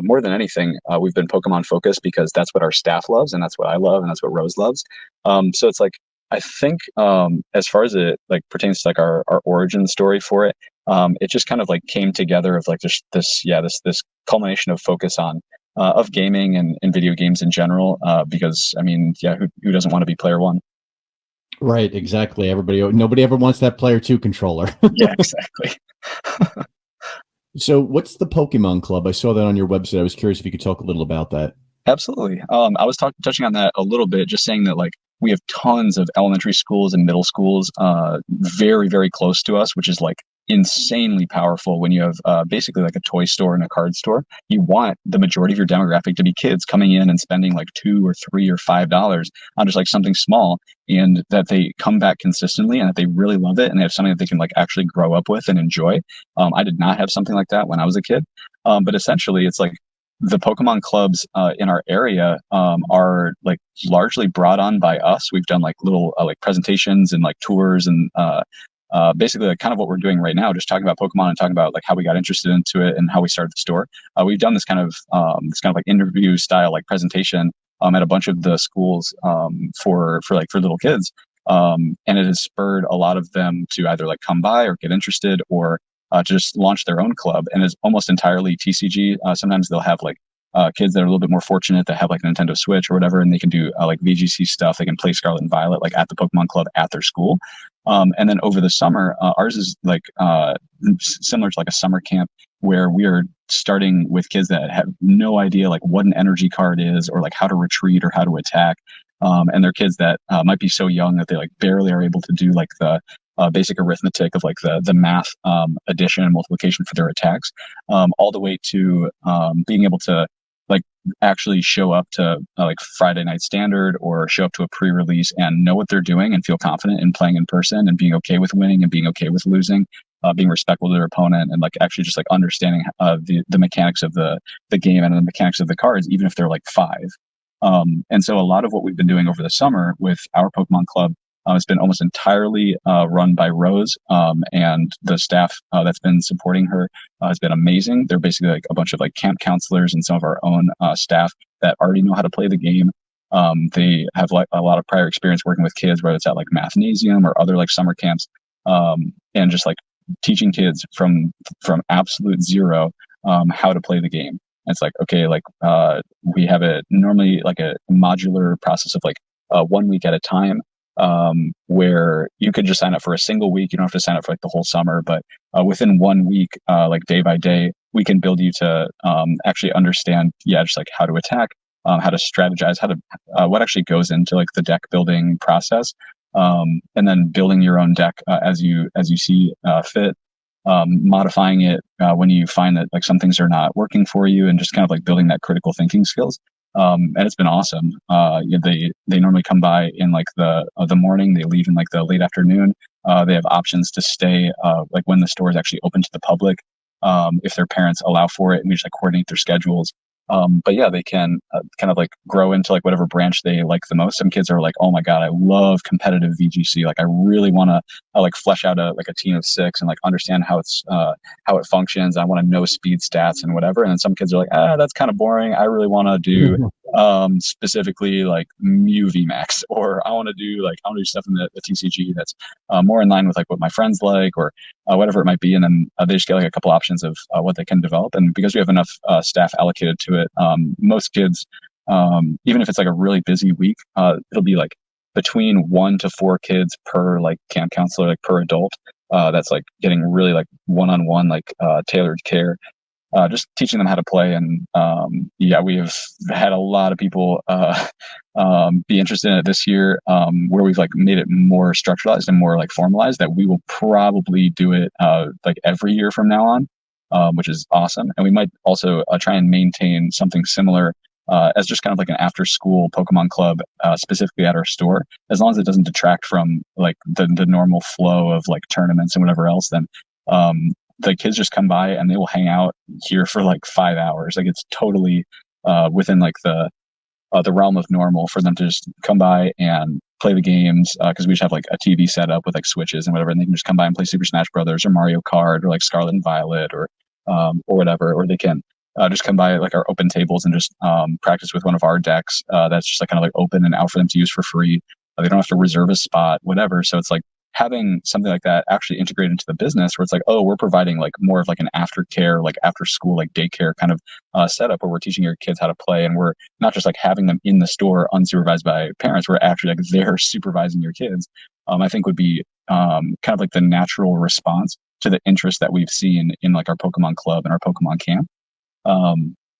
more than anything, we've been Pokemon focused because that's what our staff loves, and that's what I love, and that's what Rose loves. So it's like, I think as far as it like pertains to like our origin story for it, it just kind of like came together of like this culmination of focus on of gaming and video games in general. Because I mean, yeah, who doesn't want to be player one? Right, exactly. Nobody ever wants that player 2 controller. Yeah, exactly. So what's the Pokemon Club? I saw that on your website. I was curious if you could talk a little about that. Absolutely. I was touching on that a little bit, just saying that like we have tons of elementary schools and middle schools very, very close to us, which is like insanely powerful when you have basically like a toy store and a card store. You want the majority of your demographic to be kids coming in and spending like $2 or $3 or $5 on just like something small, and that they come back consistently and that they really love it and they have something that they can like actually grow up with and enjoy. I did not have something like that when I was a kid. But essentially it's like the Pokemon clubs in our area are like largely brought on by us. We've done like little like presentations and like tours and basically like kind of what we're doing right now, just talking about Pokemon and talking about like how we got interested into it and how we started the store. We've done this kind of like interview style like presentation at a bunch of the schools for little kids, and it has spurred a lot of them to either like come by or get interested or to just launch their own club, and is almost entirely TCG. Sometimes they'll have like kids that are a little bit more fortunate that have like a Nintendo Switch or whatever, and they can do like VGC stuff. They can play Scarlet and Violet like at the Pokemon Club at their school. And then over the summer, ours is like similar to like a summer camp where we are starting with kids that have no idea like what an energy card is or like how to retreat or how to attack. And they're kids that might be so young that they like barely are able to do like the basic arithmetic of like the math, addition and multiplication for their attacks, all the way to being able to like actually show up to like Friday Night Standard or show up to a pre-release and know what they're doing and feel confident in playing in person and being okay with winning and being okay with losing, being respectful to their opponent, and like actually just like understanding the mechanics of the game and the mechanics of the cards, even if they're like 5. And so a lot of what we've been doing over the summer with our Pokemon Club has been almost entirely run by Rose, and the staff that's been supporting her has been amazing. They're basically like a bunch of like camp counselors and some of our own staff that already know how to play the game. They have like a lot of prior experience working with kids, whether it's at like Mathnasium or other like summer camps, and just like teaching kids from absolute zero how to play the game. And it's like, okay, like we have a normally like a modular process of like 1 week at a time, where you could just sign up for a single week. You don't have to sign up for like the whole summer, but within 1 week, like day by day, we can build you to actually understand, just like how to attack, how to strategize, how to what actually goes into like the deck building process, and then building your own deck as you see fit, modifying it when you find that like some things are not working for you, and just kind of like building that critical thinking skills. And it's been awesome. They normally come by in like the morning. They leave in like the late afternoon. They have options to stay like when the store is actually open to the public, if their parents allow for it, and we just like coordinate their schedules. But yeah, they can kind of like grow into like whatever branch they like the most. Some kids are like, oh my God, I love competitive VGC. Like I really want to like flesh out a team of 6 and like understand how it functions. I want to know speed stats and whatever. And then some kids are like, that's kind of boring. I really want to do specifically like Mew VMAX, or I want to do stuff in the TCG that's more in line with like what my friends like, or whatever it might be. And then they just get like a couple options of what they can develop. And because we have enough staff allocated to it, most kids, even if it's like a really busy week, it'll be like between 1 to 4 kids per like camp counselor, like per adult. That's like getting really like one-on-one, like tailored care. Just teaching them how to play. And we have had a lot of people be interested in it this year, where we've like made it more structuralized and more like formalized, that we will probably do it like every year from now on, which is awesome. And we might also try and maintain something similar as just kind of like an after school Pokemon club, specifically at our store, as long as it doesn't detract from like the normal flow of like tournaments and whatever else. Then the kids just come by and they will hang out here for like 5 hours. Like it's totally within like the realm of normal for them to just come by and play the games, because we just have like a TV set up with like switches and whatever, and they can just come by and play Super Smash Brothers or Mario Kart or like Scarlet and Violet or whatever, or they can just come by like our open tables and just practice with one of our decks that's just like kind of like open and out for them to use for free. They don't have to reserve a spot, whatever. So it's like having something like that actually integrated into the business, where it's like, oh, we're providing like more of like an aftercare, like after school, like daycare kind of setup, where we're teaching your kids how to play, and we're not just like having them in the store unsupervised by parents. We're actually like they're supervising your kids. I think would be kind of like the natural response to the interest that we've seen in like our Pokemon club and our Pokemon camp,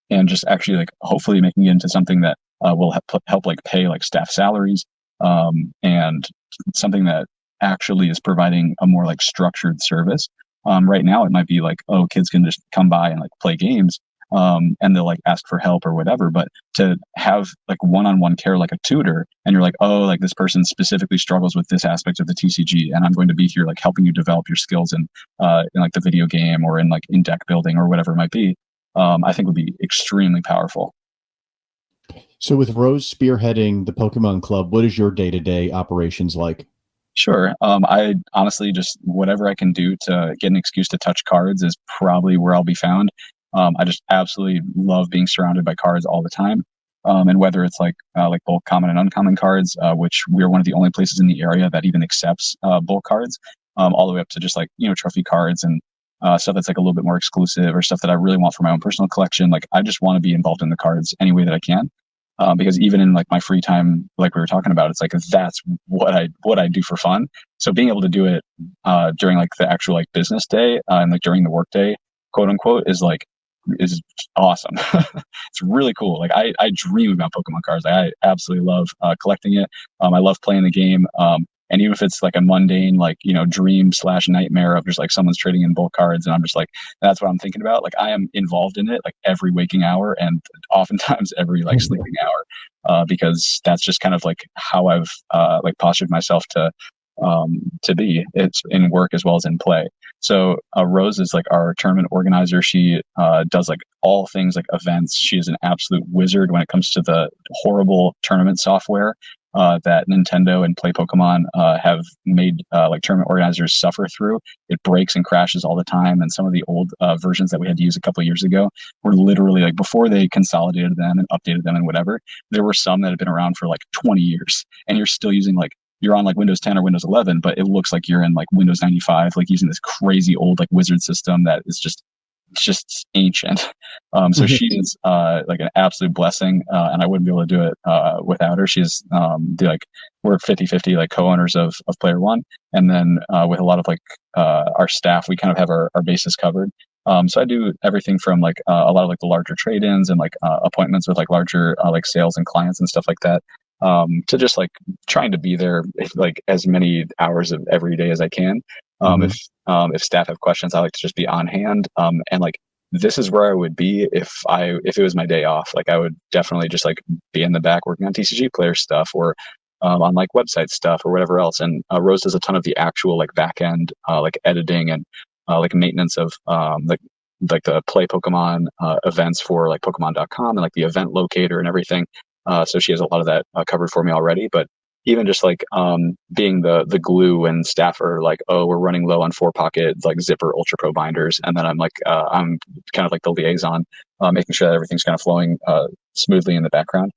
and just actually like hopefully making it into something that will help like pay like staff salaries, and something that actually is providing a more like structured service. Right now it might be like, oh, kids can just come by and like play games, and they'll like ask for help or whatever. But to have like one-on-one care, like a tutor, and you're like, oh, like this person specifically struggles with this aspect of the TCG, and I'm going to be here like helping you develop your skills in like the video game or in like in deck building or whatever it might be, I think would be extremely powerful. So with Rose spearheading the Pokemon Club, what is your day-to-day operations like? Sure. I honestly just whatever I can do to get an excuse to touch cards is probably where I'll be found. I just absolutely love being surrounded by cards all the time. And whether it's like both common and uncommon cards, which we're one of the only places in the area that even accepts bulk cards, all the way up to just like, trophy cards and stuff that's like a little bit more exclusive, or stuff that I really want for my own personal collection. Like I just want to be involved in the cards any way that I can. Because even in like my free time, like we were talking about, it's like that's what I do for fun. So being able to do it during like the actual like business day and like during the work day, quote unquote, is awesome. It's really cool. Like I dream about Pokemon cards. I absolutely love collecting it. I love playing the game. And even if it's like a mundane, like, dream/nightmare of just like someone's trading in bulk cards, and I'm just like, that's what I'm thinking about. Like, I am involved in it like every waking hour, and oftentimes every like sleeping hour, because that's just kind of like how I've like postured myself to be. It's in work as well as in play. So Rose is like our tournament organizer. She does like all things like events. She is an absolute wizard when it comes to the horrible tournament software that Nintendo and Play Pokemon have made like tournament organizers suffer through. It breaks and crashes all the time, and some of the old versions that we had to use a couple of years ago were literally like, before they consolidated them and updated them and whatever, there were some that had been around for like 20 years, and you're still using like, you're on like Windows 10 or Windows 11, but it looks like you're in like Windows 95, like using this crazy old like wizard system that is just ancient. So she is like an absolute blessing, and I wouldn't be able to do it without her. She's we're 50-50 like co-owners of Player One, and then with a lot of like our staff, we kind of have our bases covered. So I do everything from like a lot of like the larger trade-ins and like appointments with like larger like sales and clients and stuff like that. To just like trying to be there like as many hours of every day as I can. If staff have questions, I like to just be on hand. And like, this is where I would be if it was my day off. Like, I would definitely just like be in the back working on TCG player stuff, or on like website stuff or whatever else. And Rose does a ton of the actual like back end like editing and like maintenance of like the Play Pokemon events for like Pokemon.com and like the event locator and everything. So she has a lot of that covered for me already. But even just like being the glue when staff are like, oh, we're running low on 4-pocket like zipper Ultra Pro binders, and then I'm like, I'm kind of like the liaison, making sure that everything's kind of flowing smoothly in the background.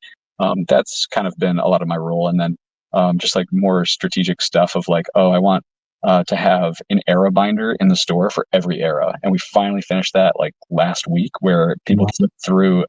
That's kind of been a lot of my role. And then just like more strategic stuff of like, oh, I want to have an era binder in the store for every era. And we finally finished that like last week, where people flip through.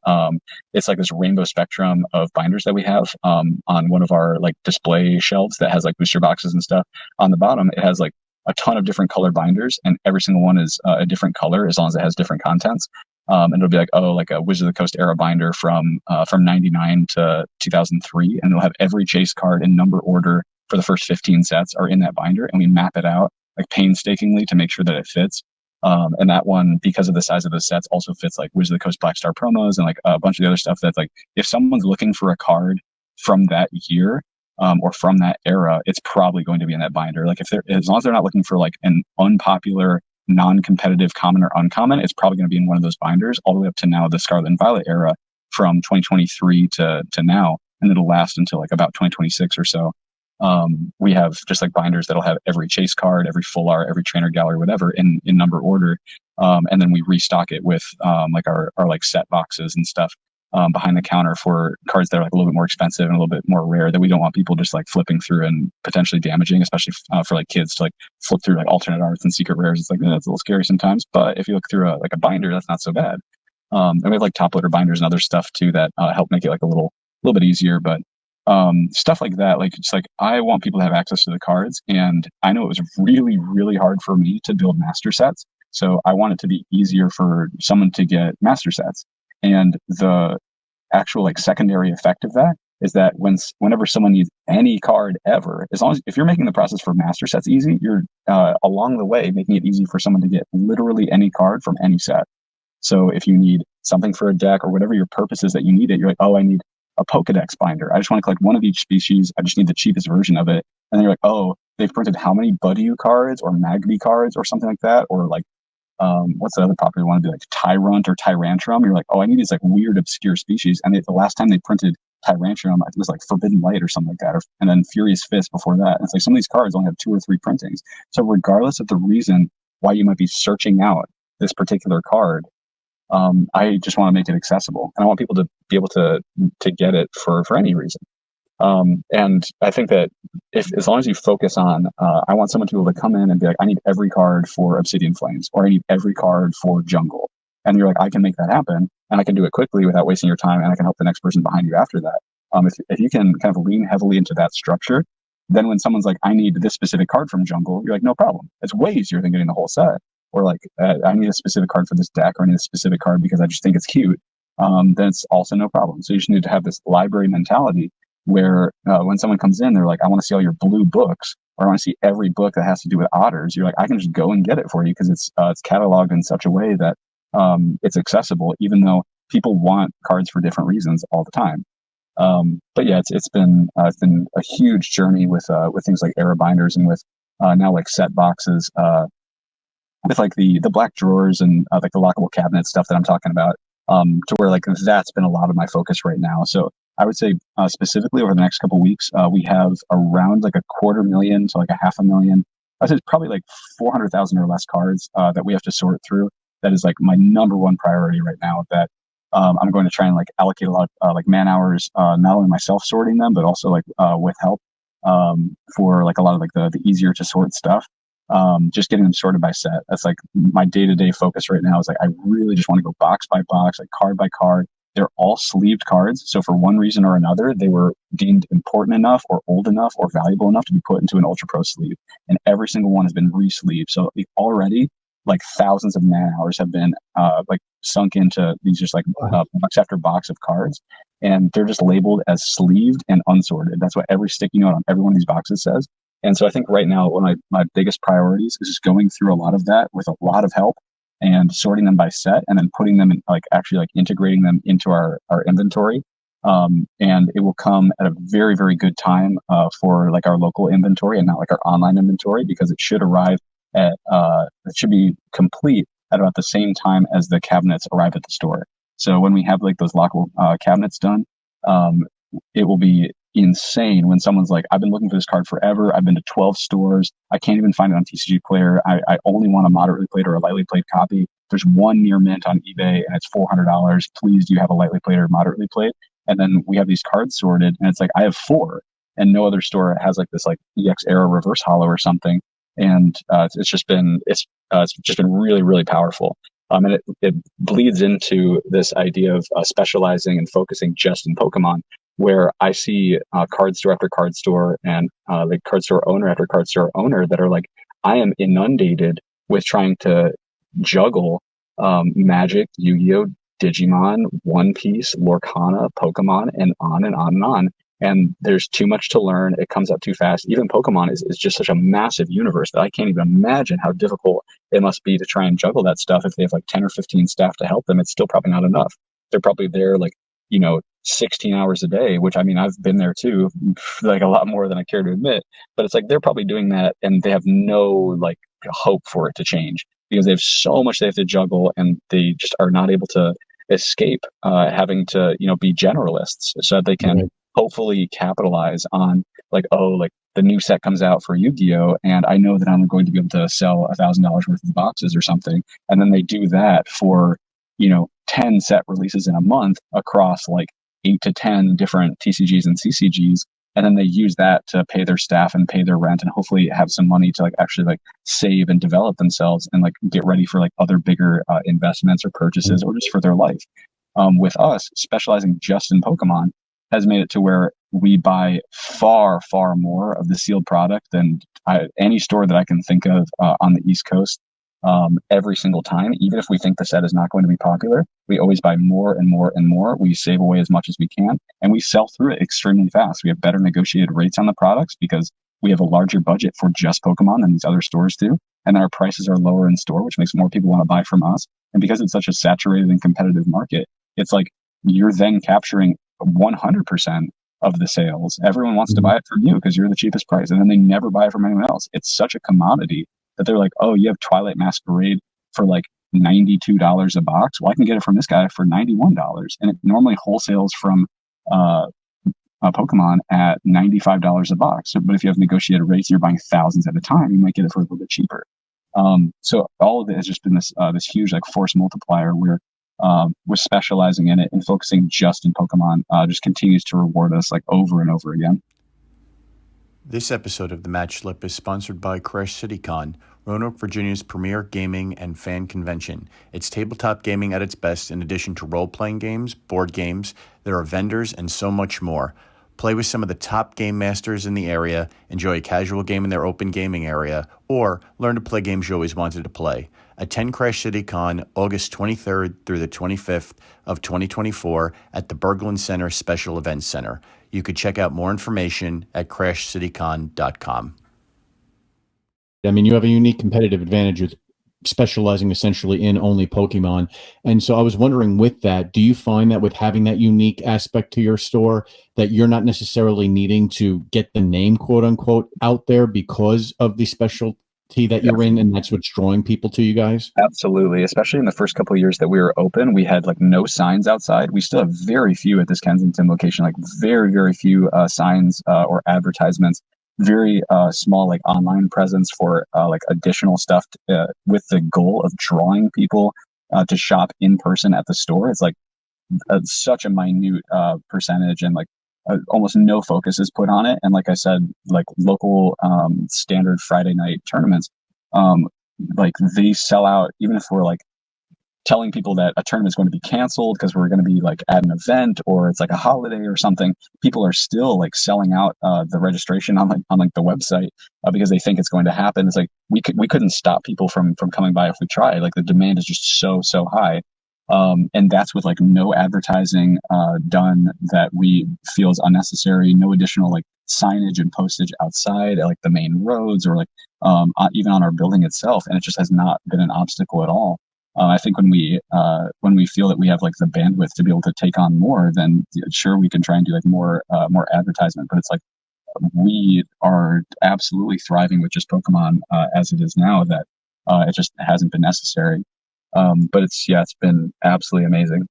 It's like this rainbow spectrum of binders that we have on one of our like display shelves that has like booster boxes and stuff. On the bottom, it has like a ton of different color binders, and every single one is a different color as long as it has different contents. And it'll be like, oh, like a Wizard of the Coast era binder from 99 to 2003, and it'll have every chase card in number order for the first 15 sets are in that binder, and we map it out like painstakingly to make sure that it fits. And that one, because of the size of the sets, also fits like Wizard of the Coast Black Star promos and like a bunch of the other stuff that's like, if someone's looking for a card from that year or from that era, it's probably going to be in that binder. Like, as long as they're not looking for like an unpopular, non-competitive common or uncommon, it's probably going to be in one of those binders all the way up to now the Scarlet and Violet era from 2023 to now, and it'll last until like about 2026 or so. We have just like binders that'll have every chase card, every full art, every trainer gallery, whatever in number order. And then we restock it with like our like set boxes and stuff behind the counter for cards that are like a little bit more expensive and a little bit more rare, that we don't want people just like flipping through and potentially damaging, especially for like kids to like flip through like alternate arts and secret rares. It's like, that's a little scary sometimes. But if you look through like a binder, that's not so bad. And we have like top loader binders and other stuff too that help make it like a little bit easier. But stuff like that, like, it's like, I want people to have access to the cards, and I know it was really, really hard for me to build master sets. So I want it to be easier for someone to get master sets. And the actual like secondary effect of that is that whenever someone needs any card ever, as long as if you're making the process for master sets easy, you're along the way making it easy for someone to get literally any card from any set. So if you need something for a deck or whatever your purpose is that you need it, you're like, oh, I need a Pokedex binder. I just want to collect one of each species. I just need the cheapest version of it. And then you're like, oh, they've printed how many Budew cards or Magby cards or something like that? Or like, what's the other popular one? It'd be like Tyrant or Tyrantrum. You're like, oh, I need these like weird, obscure species. And the last time they printed Tyrantrum, it was like Forbidden Light or something like that. And then Furious Fist before that. And it's like some of these cards only have 2 or 3 printings. So regardless of the reason why you might be searching out this particular card, I just want to make it accessible, and I want people to be able to get it for any reason. And I think that as long as you focus on, I want someone to be able to come in and be like, I need every card for Obsidian Flames, or I need every card for Jungle. And you're like, I can make that happen, and I can do it quickly without wasting your time, and I can help the next person behind you after that. If you can kind of lean heavily into that structure, then when someone's like, I need this specific card from Jungle, you're like, no problem. It's way easier than getting the whole set. Or like, I need a specific card for this deck, or I need a specific card because I just think it's cute, then it's also no problem. So you just need to have this library mentality where when someone comes in, they're like, I want to see all your blue books. or I want to see every book that has to do with otters, you're like, I can just go and get it for you because it's cataloged in such a way that it's accessible, even though people want cards for different reasons all the time. But yeah, it's been a huge journey with things like era binders and with now like set boxes, with like the black drawers and like the lockable cabinet stuff that I'm talking about, to where like that's been a lot of my focus right now. So I would say specifically over the next couple of weeks, we have around like 250,000 to like 500,000. I'd say it's probably like 400,000 or less cards that we have to sort through. That is like my number one priority right now. That I'm going to try and like allocate a lot of like man hours, not only myself sorting them, but also like with help for like a lot of like the easier to sort stuff. Just getting them sorted by set. That's like my day-to-day focus right now. Is like I really just want to go box by box, like card by card. They're all sleeved cards, so for one reason or another, they were deemed important enough or old enough or valuable enough to be put into an Ultra Pro sleeve, and every single one has been re-sleeved. So already, like thousands of man hours have been like sunk into these just like box after box of cards, and they're just labeled as sleeved and unsorted. That's what every sticky note on every one of these boxes says. And so I think right now, one of my biggest priorities is just going through a lot of that with a lot of help and sorting them by set and then putting them in like actually like integrating them into our inventory. And it will come at a very, very good time for like our local inventory and not like our online inventory, because it should arrive at, it should be complete at about the same time as the cabinets arrive at the store. So when we have like those lockable cabinets done, it will be insane when someone's like, I've been looking for this card forever. I've been to 12 stores. I can't even find it on TCG Player. I only want a moderately played or a lightly played copy. There's one near mint on eBay and it's $400. Please, do you have a lightly played or moderately played? And then we have these cards sorted and it's like, I have 4 and no other store has like this like EX era reverse holo or something. And it's just been really, really powerful. And it bleeds into this idea of specializing and focusing just in Pokemon, where I see card store after card store and like card store owner after card store owner that are like, I am inundated with trying to juggle Magic, Yu-Gi-Oh, Digimon, One Piece, Lorcana, Pokemon, and on and on and on. And there's too much to learn. It comes out too fast. Even Pokemon is just such a massive universe that I can't even imagine how difficult it must be to try and juggle that stuff. If they have like 10 or 15 staff to help them, it's still probably not enough. They're probably there like, 16 hours a day, which I mean, I've been there too, like a lot more than I care to admit, but it's like, they're probably doing that and they have no like hope for it to change because they have so much they have to juggle and they just are not able to escape having to, be generalists so that they can hopefully capitalize on like, like the new set comes out for Yu-Gi-Oh! And I know that I'm going to be able to sell $1,000 worth of boxes or something. And then they do that for, 10 set releases in a month across like 8 to 10 different TCGs and CCGs. And then they use that to pay their staff and pay their rent and hopefully have some money to like actually like save and develop themselves and like get ready for like other bigger investments or purchases or just for their life. With us specializing just in Pokemon has made it to where we buy far, far more of the sealed product than any store that I can think of on the East Coast. Every single time, even if we think the set is not going to be popular, we always buy more and more and more. We save away as much as we can and we sell through it extremely fast. We have better negotiated rates on the products because we have a larger budget for just Pokemon than these other stores do. And our prices are lower in store, which makes more people want to buy from us. And because it's such a saturated and competitive market, it's like you're then capturing 100% of the sales. Everyone wants to buy it from you because you're the cheapest price. And then they never buy it from anyone else. It's such a commodity that they're like, oh, you have Twilight Masquerade for like $92 a box. Well, I can get it from this guy for $91. And it normally wholesales from Pokemon at $95 a box. So, but if you have negotiated rates, you're buying thousands at a time, you might get it for a little bit cheaper. So all of it has just been this huge like force multiplier where we're specializing in it and focusing just in Pokemon just continues to reward us like over and over again. This episode of The Match Slip is sponsored by Crash City Con, Roanoke, Virginia's premier gaming and fan convention. It's tabletop gaming at its best. In addition to role-playing games, board games, there are vendors, and so much more. Play with some of the top game masters in the area, enjoy a casual game in their open gaming area, or learn to play games you always wanted to play. Attend Crash City Con August 23rd through the 25th of 2024 at the Berglund Center Special Events Center. You could check out more information at crashcitycon.com. I mean, you have a unique competitive advantage with specializing essentially in only Pokemon. And so I was wondering with that, do you find that with having that unique aspect to your store that you're not necessarily needing to get the name quote unquote out there because of the specialty that you're in and that's what's drawing people to you guys? Absolutely. Especially in the first couple of years that we were open, we had like no signs outside. We still have very few at this Kensington location, like very, very few signs or advertisements, very small like online presence for like additional stuff with the goal of drawing people to shop in person at the store. It's like such a minute percentage, and like almost no focus is put on it. And like I said, like local standard Friday night tournaments, um, like they sell out even if we're like telling people that a tournament is going to be canceled because we're going to be like at an event or it's like a holiday or something. People are still like selling out the registration on like the website because they think it's going to happen. It's like we couldn't stop people from coming by if we tried. Like the demand is just so high. And that's with like no advertising done that we feel is unnecessary, no additional like signage and postage outside at like the main roads or like even on our building itself. And it just has not been an obstacle at all. I think when we feel that we have like the bandwidth to be able to take on more, then sure we can try and do like more advertisement. But it's like we are absolutely thriving with just Pokemon as it is now. That it just hasn't been necessary. But it's been absolutely amazing.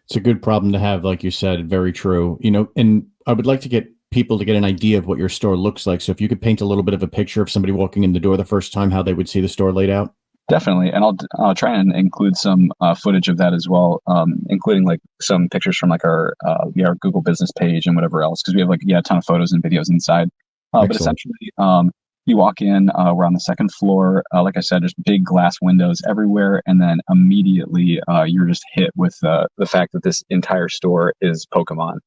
It's a good problem to have, like you said, very true. You know, and I would like to get people to get an idea of what your store looks like. So if you could paint a little bit of a picture of somebody walking in the door the first time, how they would see the store laid out. Definitely, and I'll try and include some footage of that as well, including like some pictures from like our Google business page and whatever else, because we have like a ton of photos and videos inside. But essentially, you walk in, we're on the second floor. Like I said, just big glass windows everywhere, and then immediately you're just hit with the fact that this entire store is Pokemon.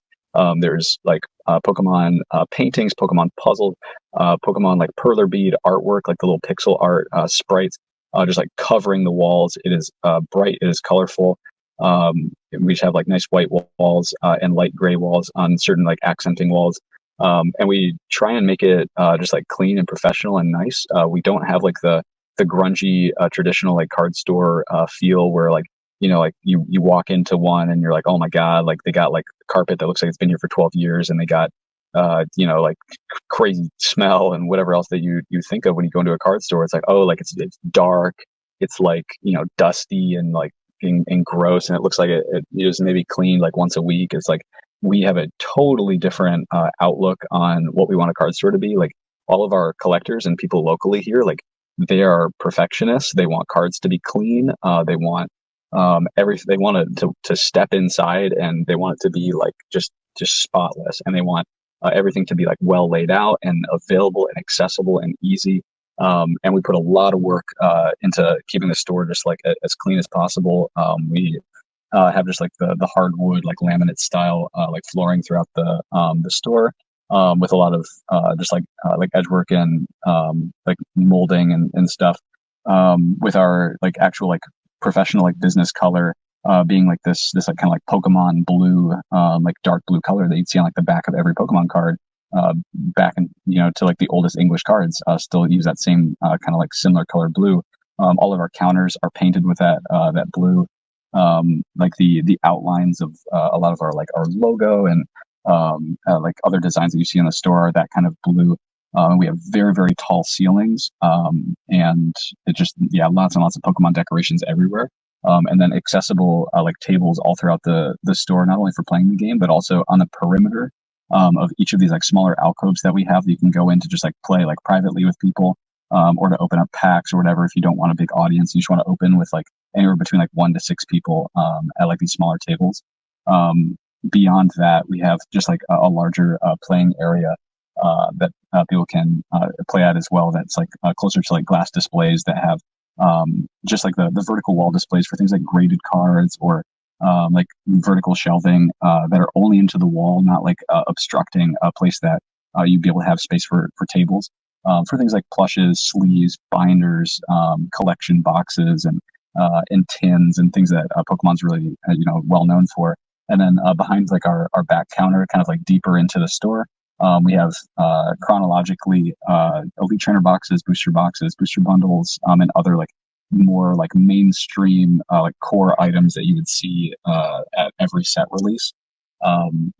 There's like Pokemon paintings, Pokemon puzzles, Pokemon like perler bead artwork, like the little pixel art sprites. Just like covering the walls. It is bright. It is colorful. We just have like nice white walls and light gray walls on certain like accenting walls. And we try and make it just like clean and professional and nice. We don't have like the grungy traditional like card store feel where like like you walk into one and you're like, oh my god, like they got like carpet that looks like it's been here for 12 years and they got like crazy smell and whatever else that you think of when you go into a card store. It's like, oh, like it's dark, it's like dusty and like and gross, and it looks like it is maybe cleaned like once a week. It's like we have a totally different outlook on what we want a card store to be. Like all of our collectors and people locally here, like they are perfectionists. They want cards to be clean. They want everything. They want to step inside and they want it to be like just spotless, and they want everything to be like well laid out and available and accessible and easy. And we put a lot of work into keeping the store just like as clean as possible. We have just like the hardwood like laminate style like flooring throughout the store with a lot of just like edgework and like molding and stuff with our like actual like professional like business color being like this like kind of like Pokemon blue, like dark blue color that you'd see on like the back of every Pokemon card, back in to like the oldest English cards, still use that same kind of like similar color blue. All of our counters are painted with that blue. Like the outlines of a lot of our like our logo and like other designs that you see in the store are that kind of blue. We have very, very tall ceilings, and it just lots and lots of Pokemon decorations everywhere. And then accessible like tables all throughout the store, not only for playing the game, but also on the perimeter of each of these like smaller alcoves that we have that you can go in to just like play like privately with people, or to open up packs or whatever. If you don't want a big audience, you just want to open with like anywhere between like 1 to 6 people at like these smaller tables. Beyond that, we have just like a larger playing area that people can play at as well. That's like closer to like glass displays that have just like the vertical wall displays for things like graded cards or like vertical shelving that are only into the wall, not like obstructing a place that you'd be able to have space for tables. For things like plushes, sleeves, binders, collection boxes, and tins and things that Pokemon's really well known for. And then behind like our back counter, kind of like deeper into the store, We have chronologically Elite Trainer boxes, booster bundles, and other like more like mainstream like core items that you would see at every set release.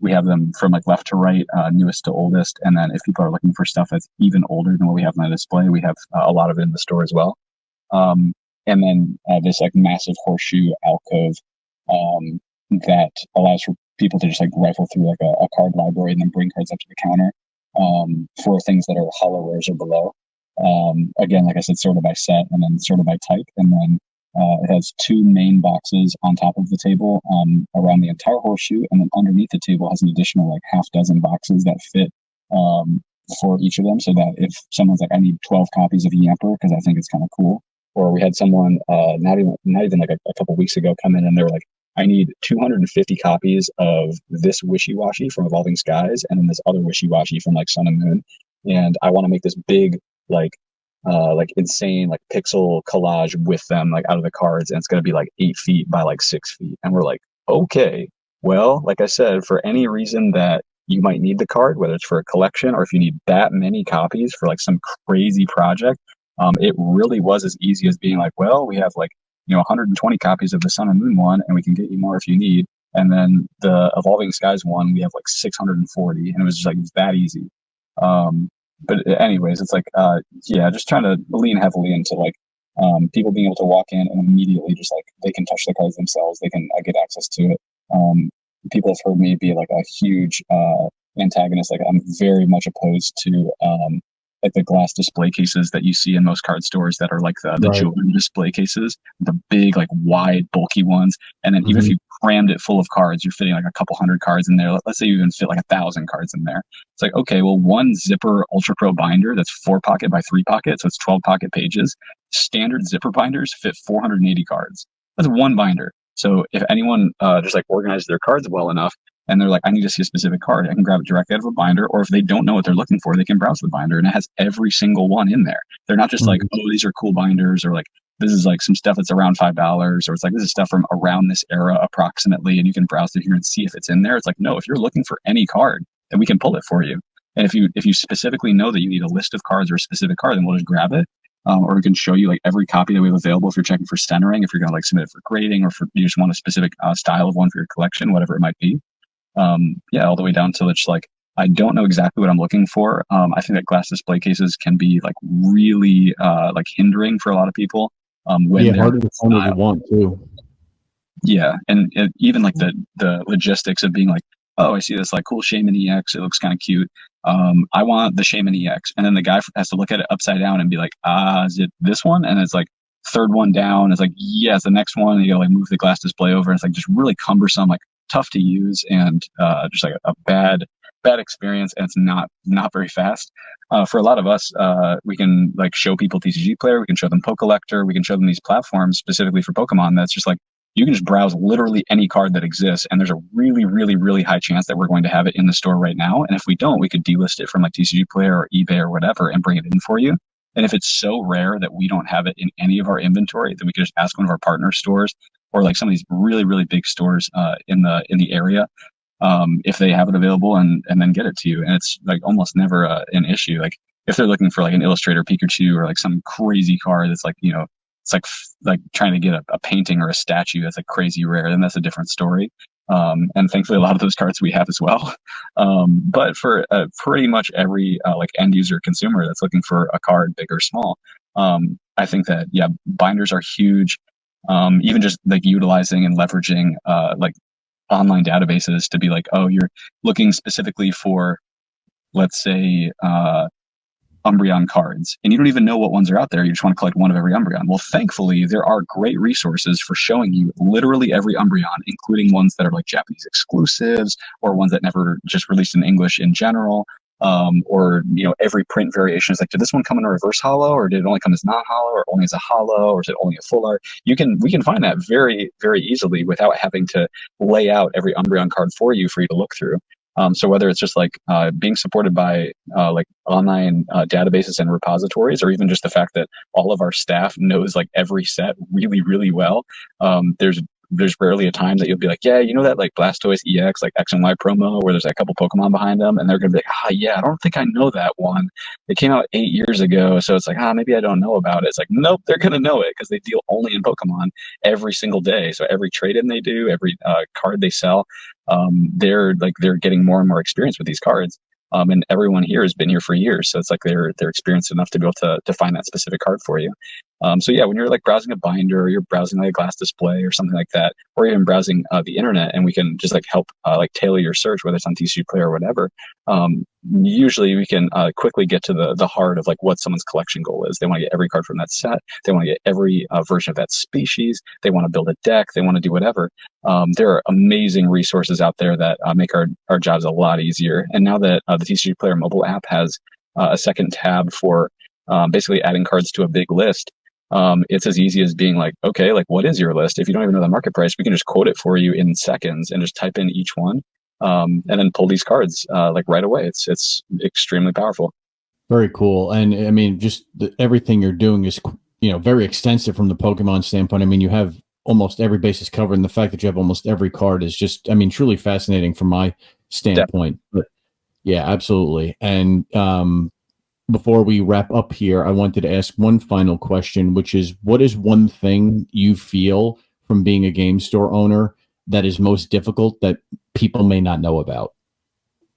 We have them from like left to right, newest to oldest, and then if people are looking for stuff that's even older than what we have on the display, we have a lot of it in the store as well. And then this like massive horseshoe alcove that allows for people to just like rifle through like a card library and then bring cards up to the counter for things that are hollow rares or below. Again, like I said, sorted by set and then sorted by type, and then it has two main boxes on top of the table around the entire horseshoe, and then underneath the table has an additional like half dozen boxes that fit for each of them, so that if someone's like, I need 12 copies of Yamper because I think it's kind of cool, or we had someone not even like a couple weeks ago come in and they were like, I need 250 copies of this Wishy-Washy from Evolving Skies and then this other Wishy-Washy from like Sun and Moon, and I want to make this big like insane like pixel collage with them like out of the cards, and it's going to be like 8 feet by like 6 feet. And we're like, okay, well, like I said, for any reason that you might need the card, whether it's for a collection or if you need that many copies for like some crazy project, it really was as easy as being like, well, we have like 120 copies of the Sun and Moon one, and we can get you more if you need. And then the Evolving Skies one, we have like 640, and it was just like, it was that easy. But anyways, it's like, just trying to lean heavily into like people being able to walk in and immediately just like they can touch the cards themselves, they can get access to it. People have heard me be like a huge antagonist. Like I'm very much opposed to like the glass display cases that you see in most card stores that are like the jewelry display cases, the big like wide bulky ones. And then even if you crammed it full of cards, you're fitting like a couple hundred cards in there. Let's say you even fit like 1,000 cards in there. It's like, okay, well, one zipper Ultra Pro binder that's 4 pocket by 3 pocket, so it's 12 pocket pages. Standard zipper binders fit 480 cards. That's one binder. So if anyone just like organizes their cards well enough, and they're like, I need to see a specific card, I can grab it directly out of a binder. Or if they don't know what they're looking for, they can browse the binder, and it has every single one in there. They're not just like, oh, these are cool binders, or like, this is like some stuff that's around $5, or it's like, this is stuff from around this era approximately, and you can browse through here and see if it's in there. It's like, no, if you're looking for any card, then we can pull it for you. And if you specifically know that you need a list of cards or a specific card, then we'll just grab it. Or we can show you like every copy that we have available if you're checking for centering, if you're going to like submit it for grading, or if you just want a specific style of one for your collection, whatever it might be. All the way down to it's like, I don't know exactly what I'm looking for. I think that glass display cases can be like really like hindering for a lot of people. When harder to find what you want too. Yeah, and even like the logistics of being like, oh, I see this like cool Shaman EX, it looks kind of cute. I want the Shaman EX, and then the guy has to look at it upside down and be like, is it this one? And it's like third one down. It's like, yeah, it's the next one. And you gotta like move the glass display over. And it's like just really cumbersome, like tough to use, and just like a bad experience, and it's not very fast. For a lot of us, we can like show people TCG Player, we can show them Pokelector, we can show them these platforms specifically for Pokemon that's just like, you can just browse literally any card that exists, and there's a really, really, really high chance that we're going to have it in the store right now. And if we don't, we could delist it from like TCG Player or eBay or whatever and bring it in for you. And if it's so rare that we don't have it in any of our inventory, then we could just ask one of our partner stores or like some of these really, really big stores in the area if they have it available, and then get it to you. And it's like almost never an issue. Like if they're looking for like an Illustrator Pikachu or like some crazy card that's like, it's like trying to get a painting or a statue that's like crazy rare, then that's a different story. And thankfully a lot of those cards we have as well. But for pretty much every like end user consumer that's looking for a card, big or small, I think that, binders are huge. Even just like utilizing and leveraging like online databases to be like, oh, you're looking specifically for, let's say, Umbreon cards, and you don't even know what ones are out there. You just want to collect one of every Umbreon. Well, thankfully, there are great resources for showing you literally every Umbreon, including ones that are like Japanese exclusives or ones that never just released in English in general. Or every print variation is like, did this one come in a reverse holo, or did it only come as non-holo, or only as a holo, or is it only a full art? We can find that very, very easily without having to lay out every Umbreon card for you to look through. So whether it's just like being supported by like online databases and repositories, or even just the fact that all of our staff knows like every set really, really well, there's there's rarely a time that you'll be like, yeah, you know that like Blastoise EX like X and Y promo where there's like a couple Pokemon behind them, and they're gonna be like, yeah, I don't think I know that one. It came out 8 years ago, so it's like, maybe I don't know about it. It's like, nope, they're gonna know it because they deal only in Pokemon every single day. So every trade-in they do, every card they sell, they're getting more and more experience with these cards. And everyone here has been here for years, so it's like they're experienced enough to be able to find that specific card for you. So yeah, when you're like browsing a binder, or you're browsing like a glass display or something like that, or even browsing the internet, and we can just like help like tailor your search, whether it's on TCG Player or whatever. Usually we can quickly get to the heart of like what someone's collection goal is. They want to get every card from that set. They want to get every version of that species. They want to build a deck. They want to do whatever. There are amazing resources out there that make our jobs a lot easier. And now that the TCG Player mobile app has a second tab for basically adding cards to a big list, it's as easy as being like, okay, like what is your list? If you don't even know the market price, we can just quote it for you in seconds and just type in each one, and then pull these cards like right away. It's extremely powerful. Very cool. And I mean, just everything you're doing is, very extensive from the Pokemon standpoint. I mean, you have almost every basis covered, and the fact that you have almost every card is just, I mean, truly fascinating from my standpoint. But yeah, absolutely. And before we wrap up here, I wanted to ask one final question, which is, what is one thing you feel from being a game store owner that is most difficult that people may not know about?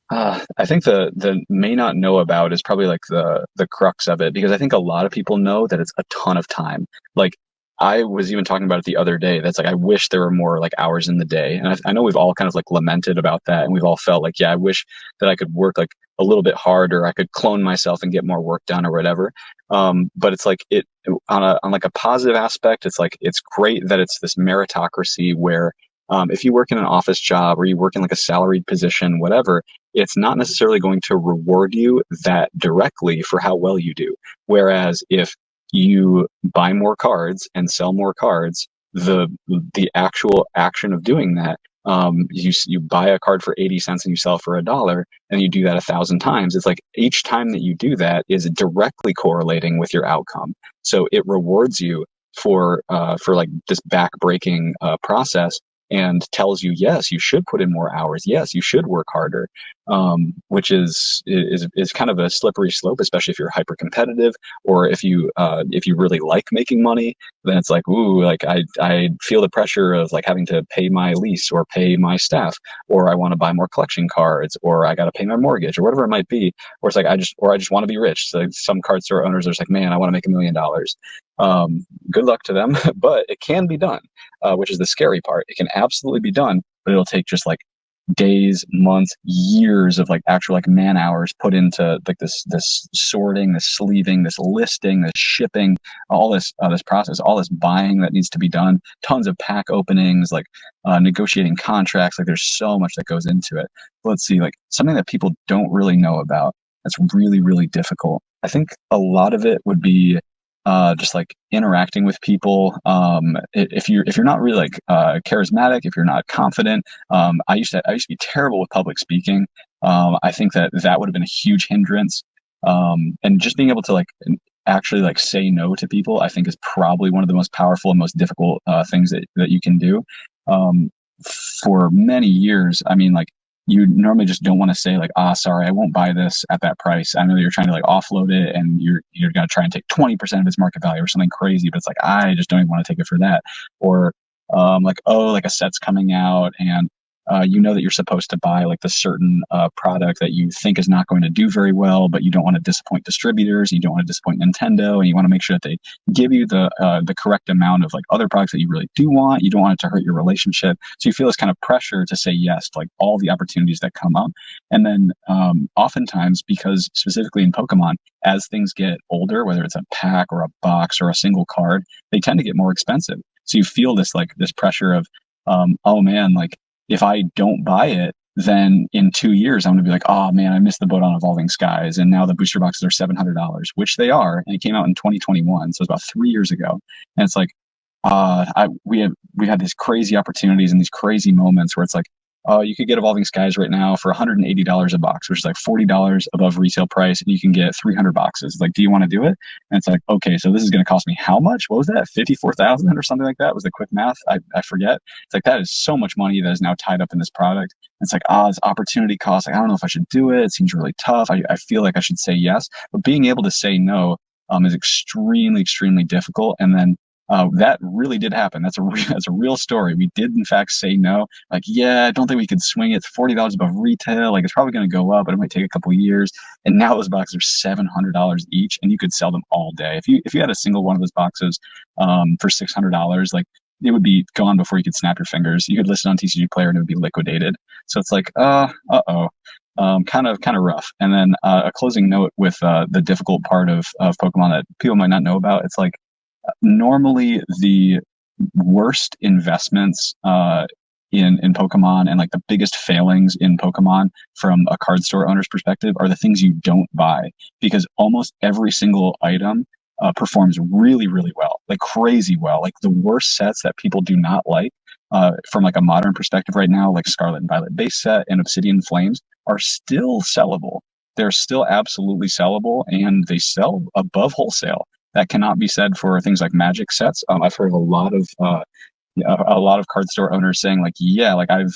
I think the may not know about is probably like the crux of it, because I think a lot of people know that it's a ton of time. Like I was even talking about it the other day. That's like, I wish there were more like hours in the day. And I know we've all kind of like lamented about that. And we've all felt like, yeah, I wish that I could work like a little bit harder. I could clone myself and get more work done or whatever. But it's like on like a positive aspect, it's like, it's great that it's this meritocracy where if you work in an office job or you work in like a salaried position, whatever, it's not necessarily going to reward you that directly for how well you do. Whereas if you buy more cards and sell more cards, the actual action of doing that, you buy a card for 80 cents and you sell for $1, and you do that 1,000 times. It's like each time that you do that is directly correlating with your outcome. So it rewards you for like this back-breaking process, and tells you, yes, you should put in more hours. Yes, you should work harder, which is kind of a slippery slope, especially if you're hyper competitive, or if you really like making money. Then it's like, ooh, like I feel the pressure of like having to pay my lease or pay my staff, or I want to buy more collection cards, or I got to pay my mortgage, or whatever it might be. Or it's like I just want to be rich. So some card store owners are just like, man, I want to make $1 million. Good luck to them, but it can be done, which is the scary part. It can absolutely be done, but it'll take just like days, months, years of like actual like man hours put into like this sorting, this sleeving, this listing, this shipping, all this process, all this buying that needs to be done, tons of pack openings, like negotiating contracts. Like there's so much that goes into it. Let's see, like something that people don't really know about that's really, really difficult. I think a lot of it would be just like interacting with people. If you're not really like charismatic, if you're not confident, I used to be terrible with public speaking. I think that would have been a huge hindrance. And just being able to like actually like say no to people, I think is probably one of the most powerful and most difficult things that you can do. For many years, I mean, like, you normally just don't want to say like, sorry, I won't buy this at that price. I know you're trying to like offload it and you're going to try and take 20% of its market value or something crazy, but it's like, I just don't even want to take it for that. Or like, oh, like a set's coming out and you know that you're supposed to buy like the certain product that you think is not going to do very well, but you don't want to disappoint distributors, you don't want to disappoint Nintendo, and you want to make sure that they give you the correct amount of like other products that you really do want. You don't want it to hurt your relationship, so you feel this kind of pressure to say yes to like all the opportunities that come up. And then oftentimes, because specifically in Pokemon, as things get older, whether it's a pack or a box or a single card, they tend to get more expensive. So you feel this pressure of oh man, like, if I don't buy it, then in 2 years, I'm going to be like, oh man, I missed the boat on Evolving Skies. And now the booster boxes are $700, which they are. And it came out in 2021. So it's about 3 years ago. And it's like, we've had these crazy opportunities and these crazy moments where it's like, you could get Evolving Skies right now for $180 a box, which is like $40 above retail price, and you can get 300 boxes. Like, do you want to do it? And it's like, okay, so this is going to cost me how much? What was that? 54,000 or something like that was the quick math. I forget. It's like, that is so much money that is now tied up in this product. It's like, it's opportunity cost. Like, I don't know if I should do it. It seems really tough. I feel like I should say yes, but being able to say no is extremely, extremely difficult. And then that really did happen. That's a real story. We did in fact say no. Like, yeah, I don't think we could swing it. $40 above retail. Like, it's probably going to go up, but it might take a couple of years. And now those boxes are $700 each, and you could sell them all day. If you had a single one of those boxes for $600, like, it would be gone before you could snap your fingers. You could list it on TCG Player and it would be liquidated. So it's like, kind of rough. And then a closing note with the difficult part of Pokemon that people might not know about. It's like, normally the worst investments in Pokemon, and like the biggest failings in Pokemon from a card store owner's perspective, are the things you don't buy, because almost every single item performs really, really well, like crazy well. Like, the worst sets that people do not like from like a modern perspective right now, like Scarlet and Violet base set and Obsidian Flames, are still sellable. They're still absolutely sellable, and they sell above wholesale. That cannot be said for things like Magic sets. I've heard a lot of card store owners saying, like, yeah, like, I've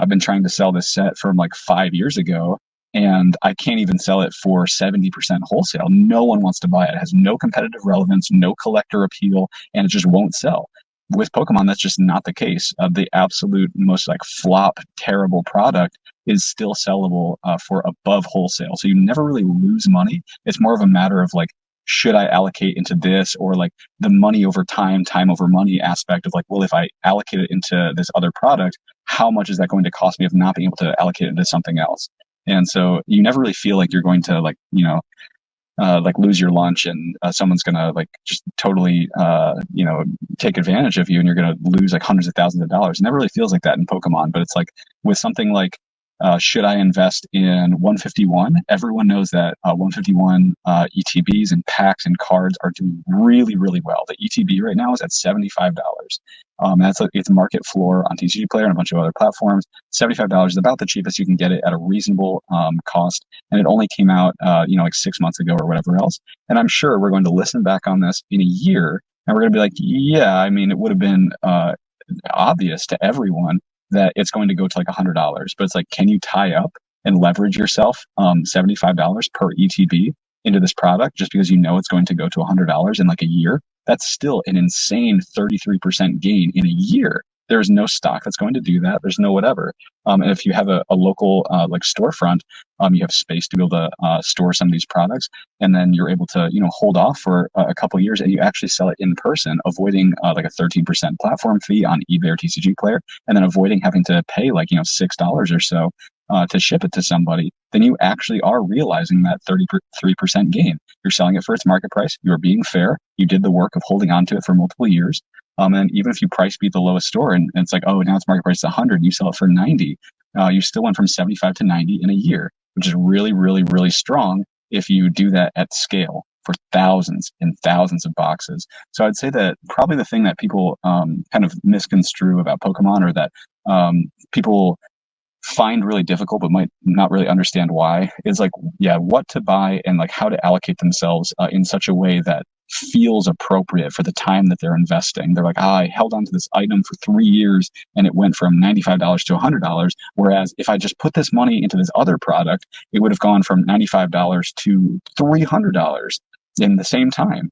been trying to sell this set from like 5 years ago, and I can't even sell it for 70% wholesale. No one wants to buy it. It has no competitive relevance, no collector appeal, and it just won't sell. With Pokemon, that's just not the case. The absolute most like flop, terrible product is still sellable for above wholesale. So you never really lose money. It's more of a matter of like, should I allocate into this, or like the money over time over money aspect of like, well, if I allocate it into this other product, how much is that going to cost me of not being able to allocate it into something else? And so you never really feel like you're going to like, like lose your lunch, and someone's going to like just totally, take advantage of you, and you're going to lose like hundreds of thousands of dollars. It never really feels like that in Pokemon, but it's like with something like, should I invest in 151? Everyone knows that 151 ETBs and packs and cards are doing really, really well. The ETB right now is at $75. It's market floor on TCG Player and a bunch of other platforms. $75 is about the cheapest you can get it at a reasonable cost, and it only came out, like 6 months ago or whatever else. And I'm sure we're going to listen back on this in a year, and we're going to be like, yeah, I mean, it would have been obvious to everyone that it's going to go to like $100, but it's like, can you tie up and leverage yourself $75 per ETB into this product just because you know it's going to go to $100 in like a year? That's still an insane 33% gain in a year. There's no stock that's going to do that. There's no whatever. And if you have a local like storefront, you have space to be able to store some of these products, and then you're able to hold off for a couple of years, and you actually sell it in person, avoiding like a 13% platform fee on eBay or TCG Player, and then avoiding having to pay like $6 or so to ship it to somebody. Then you actually are realizing that 33% gain. You're selling it for its market price. You're being fair. You did the work of holding on to it for multiple years. And even if you price beat the lowest store, and it's like, oh, now its market price is 100, you sell it for 90, you still went from 75 to 90 in a year, which is really, really, really strong if you do that at scale for thousands and thousands of boxes. So I'd say that probably the thing that people kind of misconstrue about Pokemon, or that people find really difficult but might not really understand why, is like, yeah, what to buy and like how to allocate themselves in such a way that feels appropriate for the time that they're investing. They're like, I held on to this item for 3 years and it went from $95 to $100. Whereas if I just put this money into this other product, it would have gone from $95 to $300 in the same time.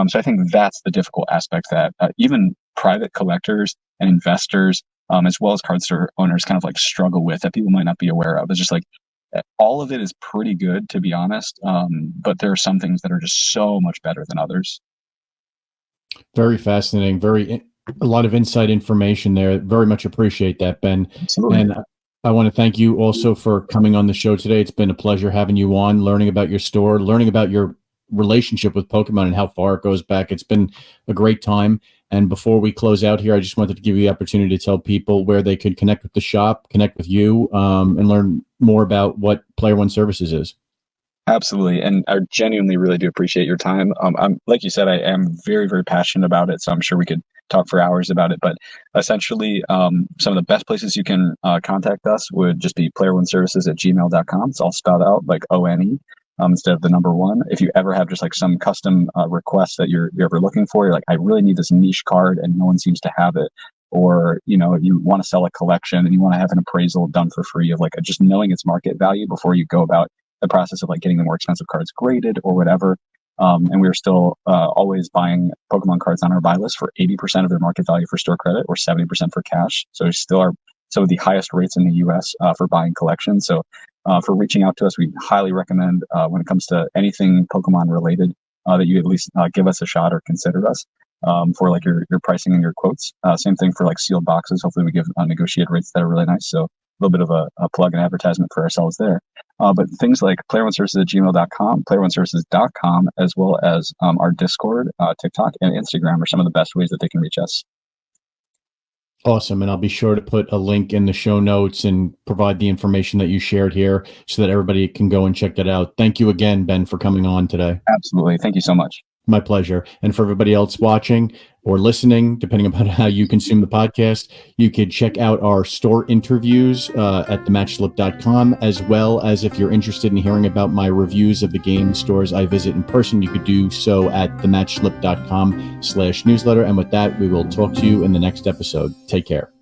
So I think that's the difficult aspect that even private collectors and investors, as well as card store owners, kind of like struggle with, that people might not be aware of. It's just like, all of it is pretty good, to be honest, but there are some things that are just so much better than others. Very fascinating. A lot of inside information there. Very much appreciate that, Ben. Absolutely. And I want to thank you also for coming on the show today. It's been a pleasure having you on, learning about your store, learning about your relationship with Pokemon and how far it goes back. It's been a great time. And before we close out here, I just wanted to give you the opportunity to tell people where they could connect with the shop, connect with you, and learn more about what Player One Services is. Absolutely. And I genuinely really do appreciate your time. I'm, like you said, I am very, very passionate about it. So I'm sure we could talk for hours about it. But essentially, some of the best places you can contact us would just be playeroneservices@gmail.com. It's all spelled out like ONE. Instead of the number one. If you ever have just like some custom request that you're ever looking for, you're like, I really need this niche card and no one seems to have it. Or, you want to sell a collection and you want to have an appraisal done for free of like just knowing its market value before you go about the process of like getting the more expensive cards graded or whatever. And we're still always buying Pokemon cards on our buy list for 80% of their market value for store credit or 70% for cash. So we still are some of the highest rates in the US for buying collections. So for reaching out to us, we highly recommend when it comes to anything Pokemon related that you at least give us a shot or consider us for like your pricing and your quotes. Same thing for like sealed boxes. Hopefully we give negotiated rates that are really nice. So a little bit of a plug and advertisement for ourselves there. But things like playeroneservices@gmail.com, playeroneservices.com, as well as our Discord, TikTok, and Instagram are some of the best ways that they can reach us. Awesome. And I'll be sure to put a link in the show notes and provide the information that you shared here so that everybody can go and check that out. Thank you again, Ben, for coming on today. Absolutely. Thank you so much. My pleasure. And for everybody else watching or listening, depending upon how you consume the podcast, you could check out our store interviews at thematchlip.com, as well as if you're interested in hearing about my reviews of the game stores I visit in person, you could do so at thematchlip.com/newsletter. And with that, we will talk to you in the next episode. Take care.